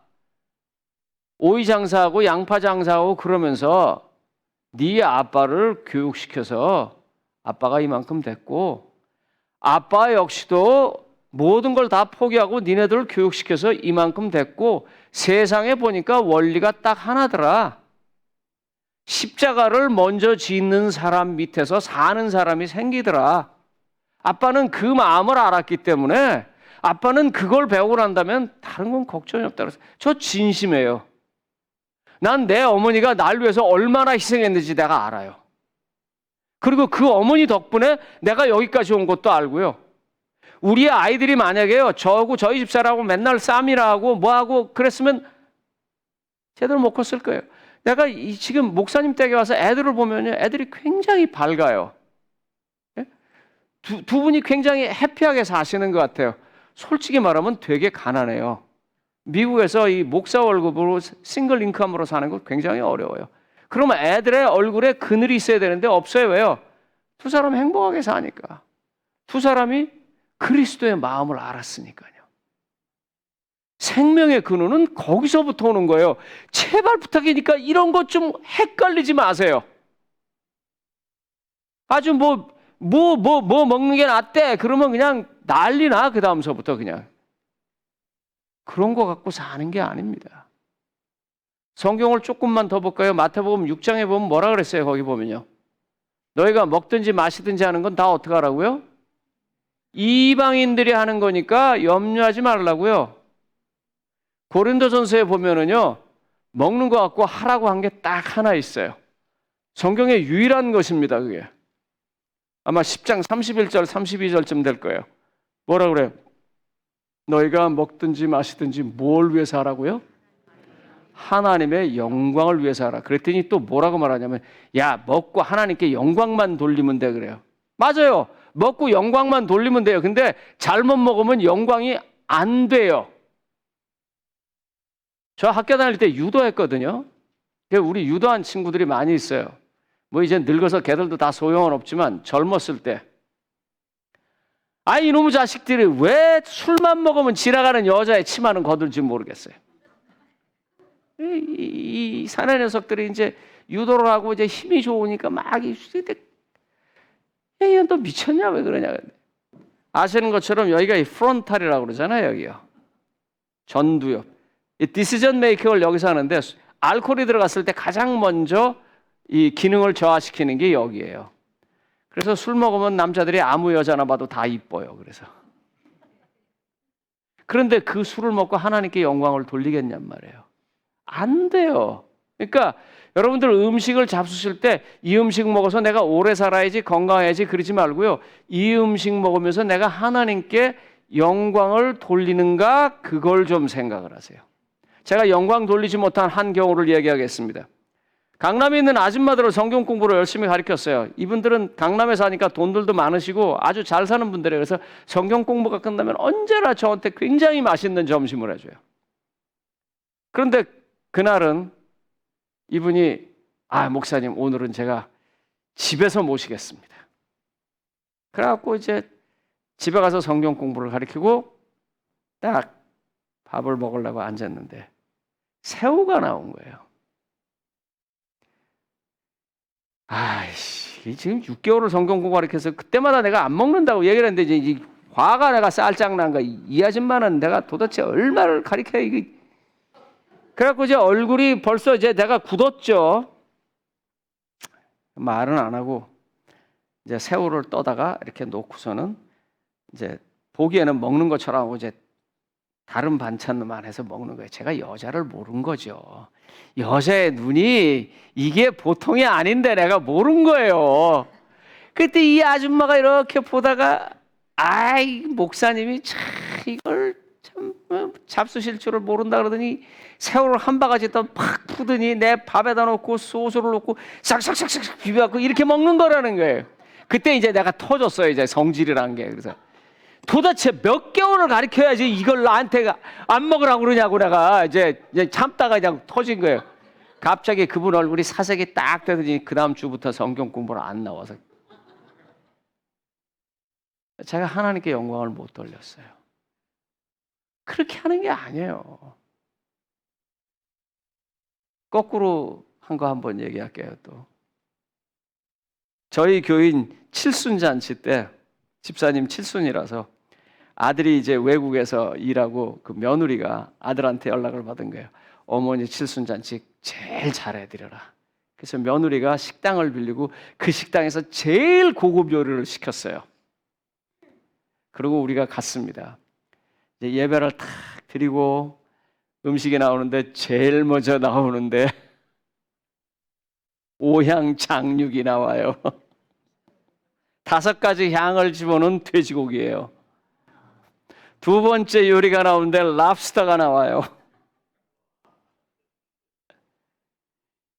오이 장사하고 양파 장사하고 그러면서 네 아빠를 교육시켜서 아빠가 이만큼 됐고, 아빠 역시도 모든 걸 다 포기하고 니네들을 교육시켜서 이만큼 됐고, 세상에 보니까 원리가 딱 하나더라. 십자가를 먼저 짓는 사람 밑에서 사는 사람이 생기더라. 아빠는 그 마음을 알았기 때문에 아빠는 그걸 배우고 난다면 다른 건 걱정이 없다 그래서 저 진심이에요. 난 내 어머니가 날 위해서 얼마나 희생했는지 내가 알아요. 그리고 그 어머니 덕분에 내가 여기까지 온 것도 알고요. 우리 아이들이 만약에요, 저희 집사람하고 맨날 쌈이라 하고 뭐하고 그랬으면 제대로 못 컸을 거예요. 내가 지금 목사님 댁에 와서 애들을 보면요, 애들이 굉장히 밝아요. 두 분이 굉장히 해피하게 사시는 것 같아요. 솔직히 말하면 되게 가난해요. 미국에서 이 목사 월급으로 싱글 인컴으로 사는 거 굉장히 어려워요. 그러면 애들의 얼굴에 그늘이 있어야 되는데 없어요. 왜요? 두 사람 행복하게 사니까. 두 사람이 그리스도의 마음을 알았으니까요. 생명의 근원은 거기서부터 오는 거예요. 제발 부탁이니까 이런 것 좀 헷갈리지 마세요. 아주 뭐 먹는 게 낫대. 그러면 그냥 난리나, 그 다음서부터 그냥. 그런 거 갖고 사는 게 아닙니다. 성경을 조금만 더 볼까요? 마태복음 6장에 보면 뭐라 그랬어요? 거기 보면요. 너희가 먹든지 마시든지 하는 건 다 어떻게 하라고요? 이방인들이 하는 거니까 염려하지 말라고요. 고린도전서에 보면은요, 먹는 거 갖고 하라고 한 게 딱 하나 있어요. 성경의 유일한 것입니다, 그게. 아마 10장 31절, 32절쯤 될 거예요. 뭐라 그래요? 너희가 먹든지 마시든지 뭘 위해서 하라고요? 하나님의 영광을 위해서 하라. 그랬더니 또 뭐라고 말하냐면, 야, 먹고 하나님께 영광만 돌리면 돼, 그래요. 맞아요. 먹고 영광만 돌리면 돼요. 근데 잘못 먹으면 영광이 안 돼요. 저 학교 다닐 때 유도했거든요. 우리 유도한 친구들이 많이 있어요. 뭐 이제 늙어서 걔들도 다 소용은 없지만 젊었을 때, 아, 이놈의 자식들이 왜 술만 먹으면 지나가는 여자의 치마는 거들지 모르겠어요. 이 사내 녀석들이 이제 유도를 하고 이제 힘이 좋으니까 막 얘는 또 미쳤냐, 왜 그러냐. 아시는 것처럼 여기가 이 프론탈이라고 그러잖아요, 여기요. 전두엽. 이 디시전 메이킹을 여기서 하는데, 알코올이 들어갔을 때 가장 먼저 이 기능을 저하시키는 게 여기예요. 그래서 술 먹으면 남자들이 아무 여자나 봐도 다 이뻐요. 그래서. 그런데 그 술을 먹고 하나님께 영광을 돌리겠냔 말이에요. 안 돼요. 그러니까 여러분들 음식을 잡수실 때 이 음식 먹어서 내가 오래 살아야지, 건강해야지 그러지 말고요. 이 음식 먹으면서 내가 하나님께 영광을 돌리는가, 그걸 좀 생각을 하세요. 제가 영광 돌리지 못한 한 경우를 얘기하겠습니다. 강남에 있는 아줌마들을 성경 공부를 열심히 가르쳤어요. 이분들은 강남에 사니까 돈들도 많으시고 아주 잘 사는 분들이에요. 그래서 성경 공부가 끝나면 언제나 저한테 굉장히 맛있는 점심을 해줘요. 그런데 그날은 이분이, 목사님 오늘은 제가 집에서 모시겠습니다. 그래갖고 이제 집에 가서 성경 공부를 가르치고 딱 밥을 먹으려고 앉았는데 새우가 나온 거예요. 아이씨, 지금 6개월을 성경 공부 가르쳐서 그때마다 내가 안 먹는다고 얘기를 했는데 이제 화가 내가 쌀짝 난 거야. 이 아줌마는 내가 도대체 얼마를 가르쳐야 이게. 그래갖고 이제 얼굴이 벌써 이제 내가 굳었죠. 말은 안 하고 이제 새우를 떠다가 이렇게 놓고서는 이제 보기에는 먹는 것처럼 하고 이제 다른 반찬만 해서 먹는 거예요. 제가 여자를 모른 거죠. 여자의 눈이 이게 보통이 아닌데 내가 모른 거예요. 그때 이 아줌마가 이렇게 보다가 아이 목사님이 참 이걸 참 잡수실 줄을 모른다 그러더니 새우를 한 바가지 팍 푸더니 내 밥에다 놓고 소스를 넣고 싹싹싹싹 비벼갖고 이렇게 먹는 거라는 거예요. 그때 이제 내가 터졌어요. 이제 성질이란 게. 그래서 도대체 몇 개월을 가르쳐야지 이걸 나한테 안 먹으라고 그러냐고 내가 이제 참다가 그냥 터진 거예요. 갑자기 그분 얼굴이 사색이 딱 되더니 그 다음 주부터 성경 공부를 안 나와서 제가 하나님께 영광을 못 돌렸어요. 그렇게 하는 게 아니에요. 거꾸로 한 거 한번 얘기할게요. 또 저희 교인 칠순잔치 때 집사님 칠순이라서 아들이 이제 외국에서 일하고 그 며느리가 아들한테 연락을 받은 거예요. 어머니 칠순잔치 제일 잘해드려라. 그래서 며느리가 식당을 빌리고 그 식당에서 제일 고급 요리를 시켰어요. 그리고 우리가 갔습니다. 이제 예배를 탁 드리고 음식이 나오는데 제일 먼저 나오는데 오향장육이 나와요. 5가지 향을 집어넣은 돼지고기예요. 두 번째 요리가 나오는데 랍스터가 나와요.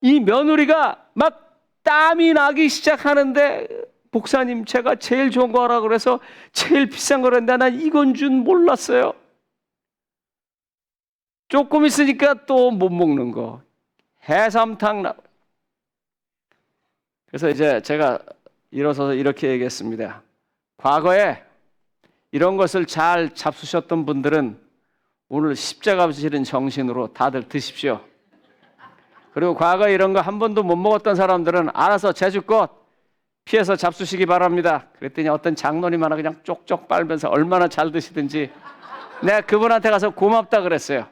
이 며느리가 막 땀이 나기 시작하는데 목사님 제가 제일 좋은 거 하라 그래서 제일 비싼 거랬는데 난 이건 줄 몰랐어요. 조금 있으니까 또 못 먹는 거. 해삼탕 나. 그래서 이제 제가 일어서서 이렇게 얘기했습니다. 과거에 이런 것을 잘 잡수셨던 분들은 오늘 십자가 지는 정신으로 다들 드십시오. 그리고 과거에 이런 거 한 번도 못 먹었던 사람들은 알아서 제주껏 피해서 잡수시기 바랍니다. 그랬더니 어떤 장로님 하나 그냥 쪽쪽 빨면서 얼마나 잘 드시든지 내가 그분한테 가서 고맙다 그랬어요.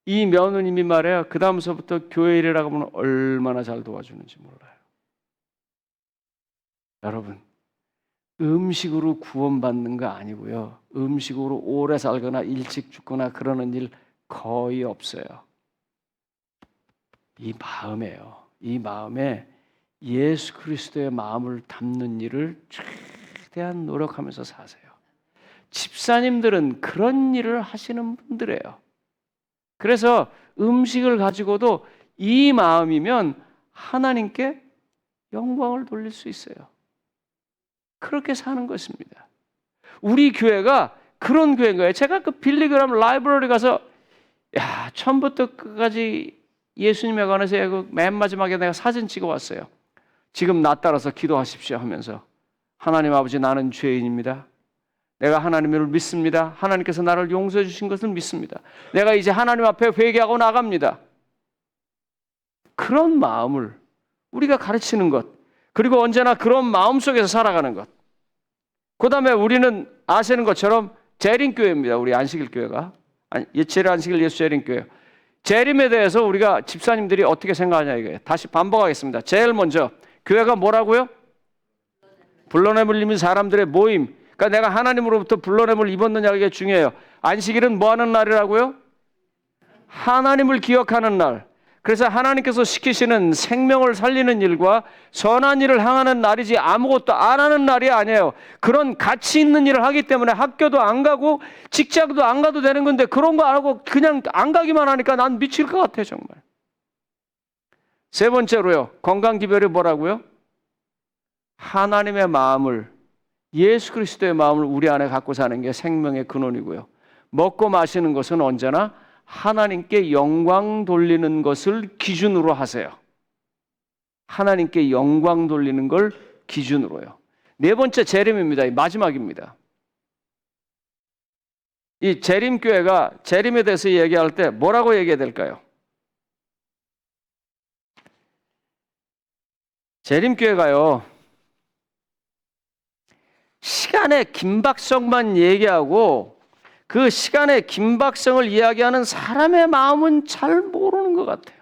이 며느님이 말해요. 그 다음서부터 교회 일이라고 하면 얼마나 잘 도와주는지 몰라요. 여러분, 음식으로 구원받는 거 아니고요. 음식으로 오래 살거나 일찍 죽거나 그러는 일 거의 없어요. 이 마음이에요. 이 마음에 예수 그리스도의 마음을 담는 일을 최대한 노력하면서 사세요. 집사님들은 그런 일을 하시는 분들이에요. 그래서 음식을 가지고도 이 마음이면 하나님께 영광을 돌릴 수 있어요. 그렇게 사는 것입니다. 우리 교회가 그런 교회인 거예요. 제가 그 빌리그람 라이브러리 가서 처음부터 끝까지 예수님에 관해서 맨 마지막에 내가 사진 찍어 왔어요. 지금 나 따라서 기도하십시오 하면서 하나님 아버지 나는 죄인입니다. 내가 하나님을 믿습니다. 하나님께서 나를 용서해 주신 것을 믿습니다. 내가 이제 하나님 앞에 회개하고 나갑니다. 그런 마음을 우리가 가르치는 것, 그리고 언제나 그런 마음 속에서 살아가는 것. 그 다음에 우리는 아시는 것처럼 재림교회입니다. 우리 안식일교회가. 안식일 예수 재림교회. 재림에 대해서 우리가 집사님들이 어떻게 생각하냐 이거예요. 다시 반복하겠습니다. 제일 먼저 교회가 뭐라고요? 불러냄을 입은 사람들의 모임. 그러니까 내가 하나님으로부터 불러냄을 입었느냐 이게 중요해요. 안식일은 뭐 하는 날이라고요? 하나님을 기억하는 날. 그래서 하나님께서 시키시는 생명을 살리는 일과 선한 일을 행하는 날이지 아무것도 안 하는 날이 아니에요. 그런 가치 있는 일을 하기 때문에 학교도 안 가고 직장도 안 가도 되는 건데 그런 거 안 하고 그냥 안 가기만 하니까 난 미칠 것 같아요 정말. 세 번째로요. 건강기별이 뭐라고요? 하나님의 마음을, 예수 그리스도의 마음을 우리 안에 갖고 사는 게 생명의 근원이고요. 먹고 마시는 것은 언제나 하나님께 영광 돌리는 것을 기준으로 하세요. 하나님께 영광 돌리는 걸 기준으로요. 네 번째 재림입니다. 마지막입니다. 이 재림교회가 재림에 대해서 얘기할 때 뭐라고 얘기해야 될까요? 재림교회가요. 시간의 긴박성만 얘기하고 그 시간의 긴박성을 이야기하는 사람의 마음은 잘 모르는 것 같아요.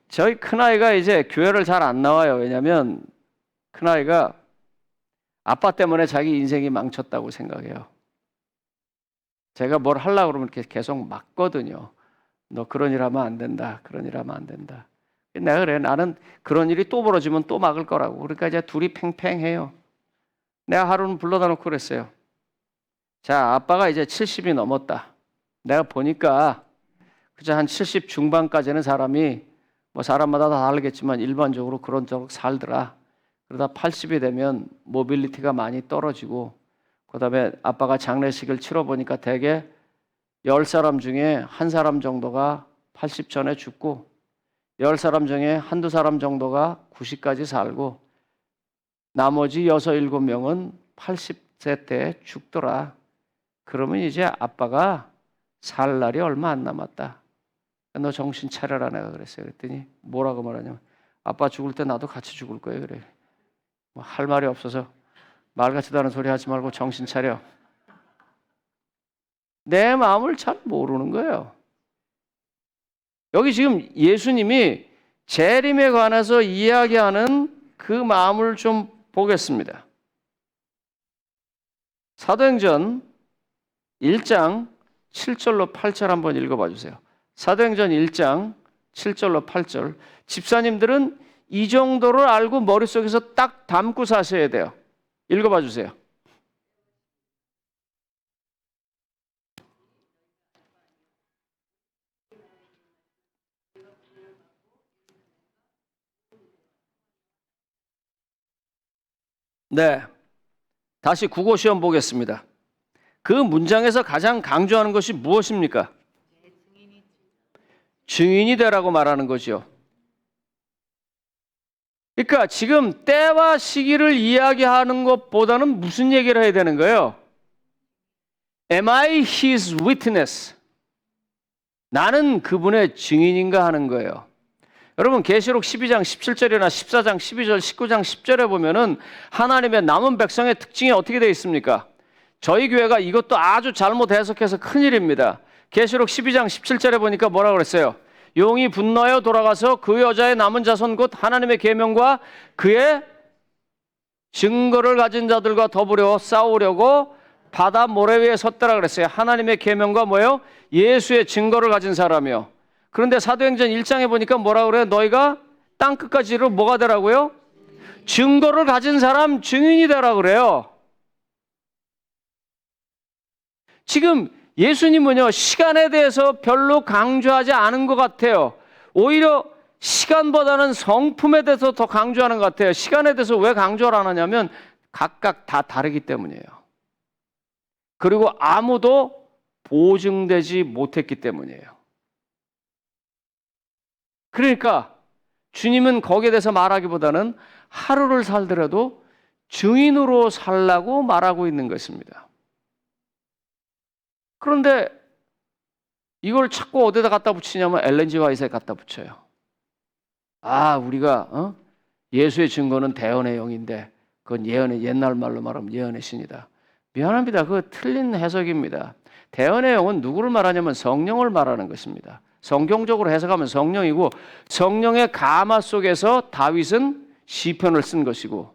저희 큰아이가 이제 교회를 잘 안 나와요. 왜냐하면 큰아이가 아빠 때문에 자기 인생이 망쳤다고 생각해요. 제가 뭘 하려고 그러면 이렇게 계속 막거든요. 너 그런 일 하면 안 된다. 그런 일 하면 안 된다. 내가 그래. 나는 그런 일이 또 벌어지면 또 막을 거라고. 그러니까 이제 둘이 팽팽해요. 내가 하루는 불러다 놓고 그랬어요. 자, 아빠가 이제 70이 넘었다. 내가 보니까 그저 한 70 중반까지는 사람이 뭐 사람마다 다 다르겠지만 일반적으로 그런 쪽으로 살더라. 그러다 80이 되면 모빌리티가 많이 떨어지고 그다음에 아빠가 장례식을 치러보니까 대개 10사람 중에 한 사람 정도가 80 전에 죽고 10사람 중에 한두 사람 정도가 90까지 살고 나머지 6, 7명은 80세 때 죽더라. 그러면 이제 아빠가 살 날이 얼마 안 남았다. 너 정신 차려라 내가 그랬어요. 그랬더니 뭐라고 말하냐면 아빠 죽을 때 나도 같이 죽을 거예요. 그래. 뭐 할 말이 없어서 말 같지도 않은 소리 하지 말고 정신 차려. 내 마음을 잘 모르는 거예요. 여기 지금 예수님이 재림에 관해서 이야기하는 그 마음을 좀 보겠습니다. 사도행전 1장 7절로 8절 한번 읽어봐 주세요. 사도행전 1장 7절로 8절. 집사님들은 이 정도를 알고 머릿속에서 딱 담고 사셔야 돼요. 읽어봐 주세요. 네. 다시 국어 시험 보겠습니다. 그 문장에서 가장 강조하는 것이 무엇입니까? 증인이 되라고 말하는 거죠. 그러니까 지금 때와 시기를 이야기하는 것보다는 무슨 얘기를 해야 되는 거예요? Am I his witness? 나는 그분의 증인인가 하는 거예요. 여러분 계시록 12장 17절이나 14장 12절 19장 10절에 보면은 하나님의 남은 백성의 특징이 어떻게 되어 있습니까? 저희 교회가 이것도 아주 잘못 해석해서 큰일입니다. 계시록 12장 17절에 보니까 뭐라고 그랬어요? 용이 분노하여 돌아가서 그 여자의 남은 자손 곧 하나님의 계명과 그의 증거를 가진 자들과 더불어 싸우려고 바다 모래 위에 섰더라 그랬어요. 하나님의 계명과 뭐예요? 예수의 증거를 가진 사람이요. 그런데 사도행전 1장에 보니까 뭐라고 그래요? 너희가 땅끝까지로 뭐가 되라고요? 증거를 가진 사람, 증인이 되라고 그래요. 지금 예수님은요, 시간에 대해서 별로 강조하지 않은 것 같아요. 오히려 시간보다는 성품에 대해서 더 강조하는 것 같아요. 시간에 대해서 왜 강조를 안 하냐면 각각 다 다르기 때문이에요. 그리고 아무도 보증되지 못했기 때문이에요. 그러니까 주님은 거기에 대해서 말하기보다는 하루를 살더라도 증인으로 살라고 말하고 있는 것입니다. 그런데 이걸 자꾸 어디다 갖다 붙이냐면 엘렌 G 화이트에 갖다 붙여요. 아, 우리가 예수의 증거는 대언의 영인데 그건 예언의, 옛날 말로 말하면 예언의 신이다. 미안합니다. 그거 틀린 해석입니다. 대언의 영은 누구를 말하냐면 성령을 말하는 것입니다. 성경적으로 해석하면 성령이고 성령의 가마 속에서 다윗은 시편을 쓴 것이고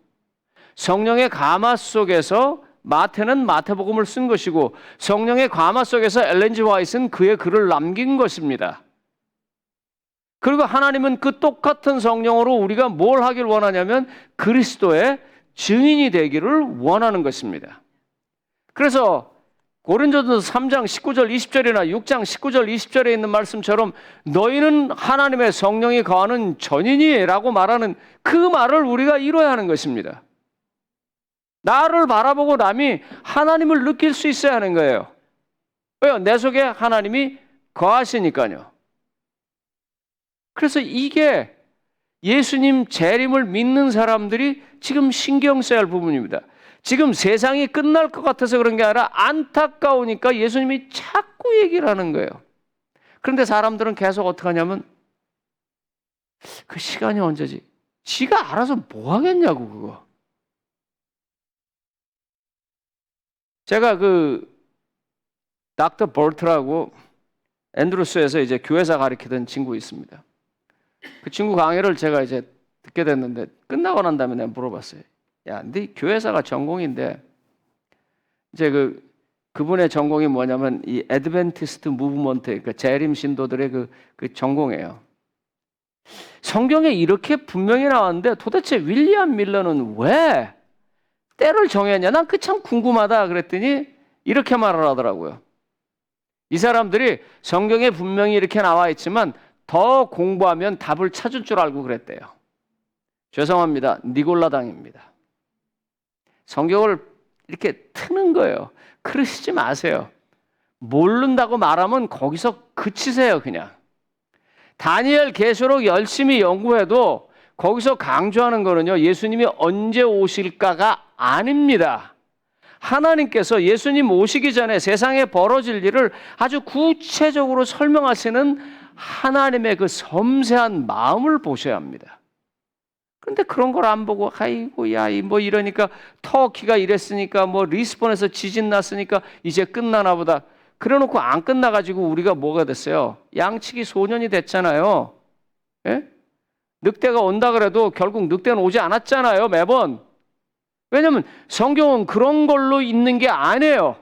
성령의 가마 속에서 마태는 마태복음을 쓴 것이고 성령의 가마 속에서 엘렌 G 화이트는 그의 글을 남긴 것입니다. 그리고 하나님은 그 똑같은 성령으로 우리가 뭘 하길 원하냐면 그리스도의 증인이 되기를 원하는 것입니다. 그래서 고린도전서 3장 19절 20절이나 6장 19절 20절에 있는 말씀처럼 너희는 하나님의 성령이 거하는 전인이라고 말하는 그 말을 우리가 이뤄야 하는 것입니다. 나를 바라보고 남이 하나님을 느낄 수 있어야 하는 거예요. 왜요? 내 속에 하나님이 거하시니까요. 그래서 이게 예수님 재림을 믿는 사람들이 지금 신경 써야 할 부분입니다. 지금 세상이 끝날 것 같아서 그런 게 아니라 안타까우니까 예수님이 자꾸 얘기를 하는 거예요. 그런데 사람들은 계속 어떻게 하냐면 그 시간이 언제지? 지가 알아서 뭐 하겠냐고 그거. 제가 그 닥터 볼트라고 앤드루스에서 이제 교회사 가르치던 친구 있습니다. 그 친구 강의를 제가 이제 듣게 됐는데 끝나고 난 다음에 내가 물어봤어요. 야, 네 교회사가 전공인데 이제 그 그분의 전공이 뭐냐면 이 애드벤티스트 무브먼트, 그러니까 재림 신도들의 그 전공이에요. 성경에 이렇게 분명히 나왔는데 도대체 윌리엄 밀러는 왜 때를 정했냐? 난 그 참 궁금하다 그랬더니 이렇게 말을 하더라고요. 이 사람들이 성경에 분명히 이렇게 나와 있지만 더 공부하면 답을 찾을 줄 알고 그랬대요. 죄송합니다. 니골라당입니다. 성경을 이렇게 트는 거예요. 그러시지 마세요. 모른다고 말하면 거기서 그치세요, 그냥. 다니엘 계시록 열심히 연구해도 거기서 강조하는 거는요, 예수님이 언제 오실까가 아닙니다. 하나님께서 예수님 오시기 전에 세상에 벌어질 일을 아주 구체적으로 설명하시는 하나님의 그 섬세한 마음을 보셔야 합니다. 근데 그런 걸 안 보고 아이고 야 뭐 이러니까 터키가 이랬으니까 뭐 리스본에서 지진 났으니까 이제 끝나나 보다. 그래놓고 안 끝나가지고 우리가 뭐가 됐어요? 양치기 소년이 됐잖아요. 예? 늑대가 온다 그래도 결국 늑대는 오지 않았잖아요, 매번. 왜냐하면 성경은 그런 걸로 있는 게 아니에요.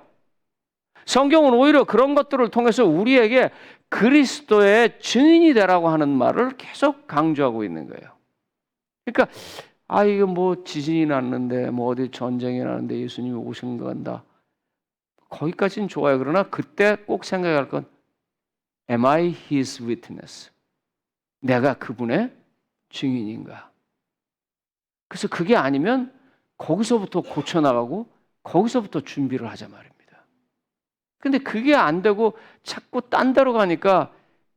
성경은 오히려 그런 것들을 통해서 우리에게 그리스도의 증인이 되라고 하는 말을 계속 강조하고 있는 거예요. 그러니까 이거 뭐 지진이 났는데 뭐 어디 전쟁이 나는데 예수님이 오신 건다. 거기까지는 좋아요. 그러나 그때 꼭 생각할 건 Am I his witness? 내가 그분의 증인인가? 그래서 그게 아니면 거기서부터 고쳐나가고 거기서부터 준비를 하자 말입니다. 근데 그게 안 되고 자꾸 딴 데로 가니까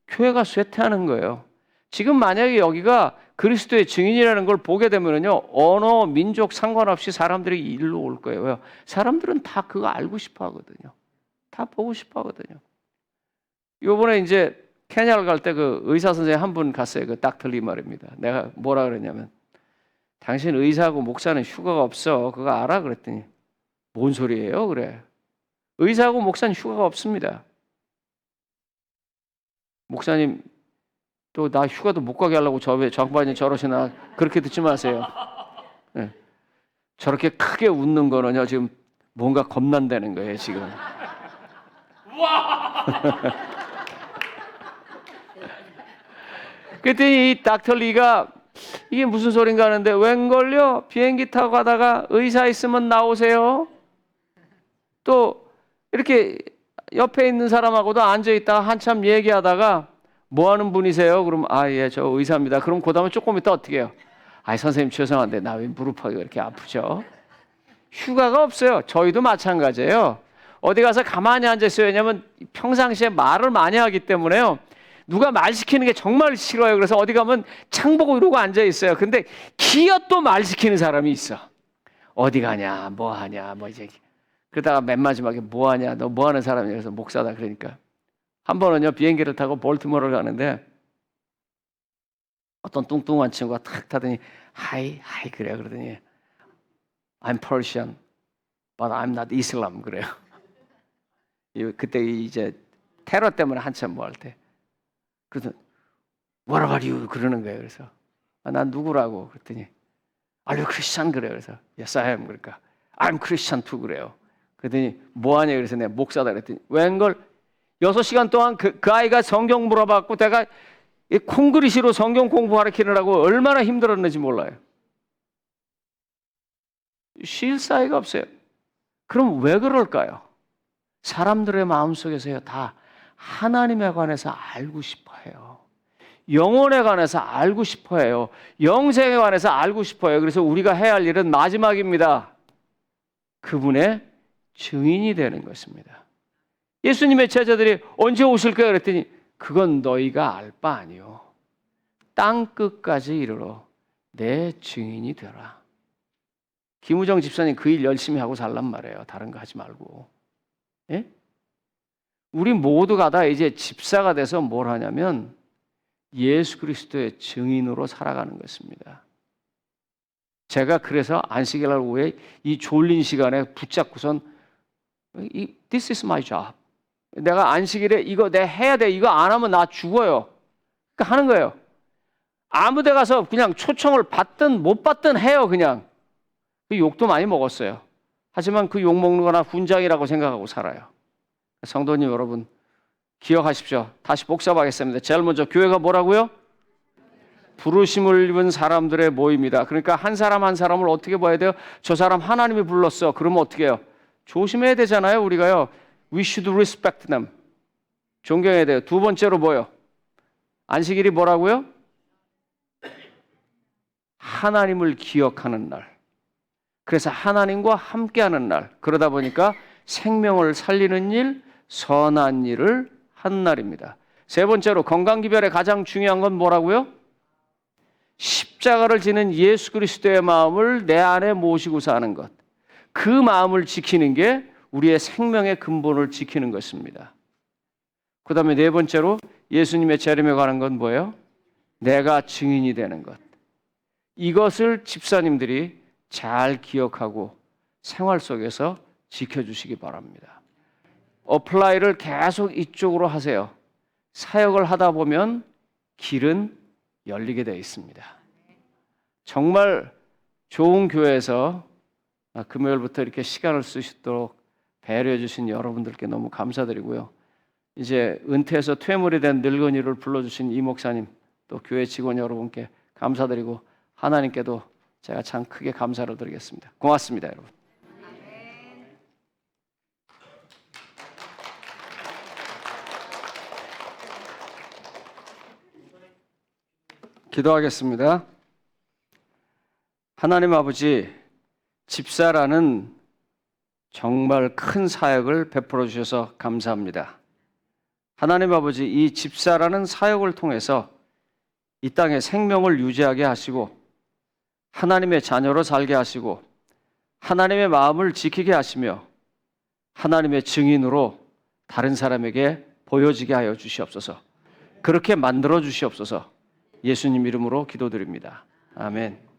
교회가 쇠퇴하는 거예요. 지금 만약에 여기가 그리스도의 증인이라는 걸 보게 되면요, 언어, 민족 상관없이 사람들이 일로 올 거예요. 왜요? 사람들은 다 그거 알고 싶어 하거든요. 다 보고 싶어 하거든요. 요번에 이제 케냐를 갈 때 그 의사 선생님 한 분 갔어요. 그 닥터리 말입니다. 내가 뭐라 그랬냐면, 당신 의사하고 목사는 휴가가 없어. 그거 알아? 그랬더니, 뭔 소리예요? 그래. 의사하고 목사는 휴가가 없습니다. 목사님, 또 나 휴가도 못 가게 하려고 저 양반이 저러시나 그렇게 듣지 마세요. 네. 저렇게 크게 웃는 거는요 지금 뭔가 겁난다는 거예요 지금. 그랬더니 이 닥터 리가 이게 무슨 소린가 하는데 웬걸요? 비행기 타고 가다가 의사 있으면 나오세요. 또 이렇게 옆에 있는 사람하고도 앉아있다가 한참 얘기하다가 뭐 하는 분이세요? 그럼 예, 저 의사입니다. 그럼 그 다음에 조금 있다 어떻게 해요? 선생님 죄송한데 나 왜 무릎하기가 이렇게 아프죠? 휴가가 없어요. 저희도 마찬가지예요. 어디 가서 가만히 앉아있어요. 왜냐하면 평상시에 말을 많이 하기 때문에요. 누가 말 시키는 게 정말 싫어요. 그래서 어디 가면 창 보고 이러고 앉아있어요. 근데 기어 또 말 시키는 사람이 있어. 어디 가냐, 뭐 하냐, 뭐 이제. 그러다가 맨 마지막에 뭐 하냐, 너 뭐 하는 사람이냐. 그래서 목사다 그러니까. 한 번은요 비행기를 타고 볼티모어를 가는데 어떤 뚱뚱한 친구가 탁 타더니 하이 그래요. 그러더니 I'm Persian, but I'm not Islam 그래요. 그때 이제 테러 때문에 한참 뭐 할 때 그래서 What about you? 그러는 거예요. 그래서 난 누구라고 그랬더니 Are you Christian? 그래요. 그래서 Yes I am. 그러니까 I'm Christian too 그래요. 그랬더니 뭐 하냐 그래서 내가 목사다 그랬더니 웬걸 6시간 동안 그 아이가 성경 물어봤고 내가 콩그리시로 성경 공부하라키느라고 얼마나 힘들었는지 몰라요. 쉴 사이가 없어요. 그럼 왜 그럴까요? 사람들의 마음속에서요 다 하나님에 관해서 알고 싶어해요. 영혼에 관해서 알고 싶어해요. 영생에 관해서 알고 싶어해요. 그래서 우리가 해야 할 일은 마지막입니다. 그분의 증인이 되는 것입니다. 예수님의 제자들이 언제 오실 거야? 그랬더니 그건 너희가 알 바 아니요. 땅 끝까지 이르러 내 증인이 되라. 김우정 집사님 그 일 열심히 하고 살란 말이에요. 다른 거 하지 말고. 예? 우리 모두가 다 이제 집사가 돼서 뭘 하냐면 예수 그리스도의 증인으로 살아가는 것입니다. 제가 그래서 안식일 오후에 이 졸린 시간에 붙잡고선 This is my job. 내가 안식일에 이거 내 해야 돼. 이거 안 하면 나 죽어요. 그러니까 하는 거예요. 아무 데 가서 그냥 초청을 받든 못 받든 해요. 그냥. 욕도 많이 먹었어요. 하지만 그 욕먹는 거나 훈장이라고 생각하고 살아요. 성도님 여러분, 기억하십시오. 다시 복습하겠습니다. 제일 먼저 교회가 뭐라고요? 부르심을 입은 사람들의 모임이다. 그러니까 한 사람 한 사람을 어떻게 봐야 돼요? 저 사람 하나님이 불렀어. 그러면 어떻게 해요? 조심해야 되잖아요. 우리가요. We should respect them. 존경해야 돼요. 두 번째로 뭐요? 안식일이 뭐라고요? 하나님을 기억하는 날. 그래서 하나님과 함께하는 날. 그러다 보니까 생명을 살리는 일, 선한 일을 한 날입니다. 세 번째로 건강기별에 가장 중요한 건 뭐라고요? 십자가를 지는 예수 그리스도의 마음을 내 안에 모시고 사는 것. 그 마음을 지키는 게 우리의 생명의 근본을 지키는 것입니다. 그 다음에 네 번째로 예수님의 재림에 관한 건 뭐예요? 내가 증인이 되는 것. 이것을 집사님들이 잘 기억하고 생활 속에서 지켜주시기 바랍니다. 어플라이를 계속 이쪽으로 하세요. 사역을 하다 보면 길은 열리게 되어 있습니다. 정말 좋은 교회에서 금요일부터 이렇게 시간을 쓰시도록 배려해 주신 여러분들께 너무 감사드리고요. 이제 은퇴해서 퇴물이 된 늙은이를 불러주신 이 목사님, 또 교회 직원 여러분께 감사드리고 하나님께도 제가 참 크게 감사를 드리겠습니다. 고맙습니다, 여러분. 기도하겠습니다. 하나님 아버지, 집사라는 정말 큰 사역을 베풀어 주셔서 감사합니다. 하나님 아버지, 이 집사라는 사역을 통해서 이 땅에 생명을 유지하게 하시고 하나님의 자녀로 살게 하시고 하나님의 마음을 지키게 하시며 하나님의 증인으로 다른 사람에게 보여지게 하여 주시옵소서. 그렇게 만들어 주시옵소서. 예수님 이름으로 기도드립니다. 아멘.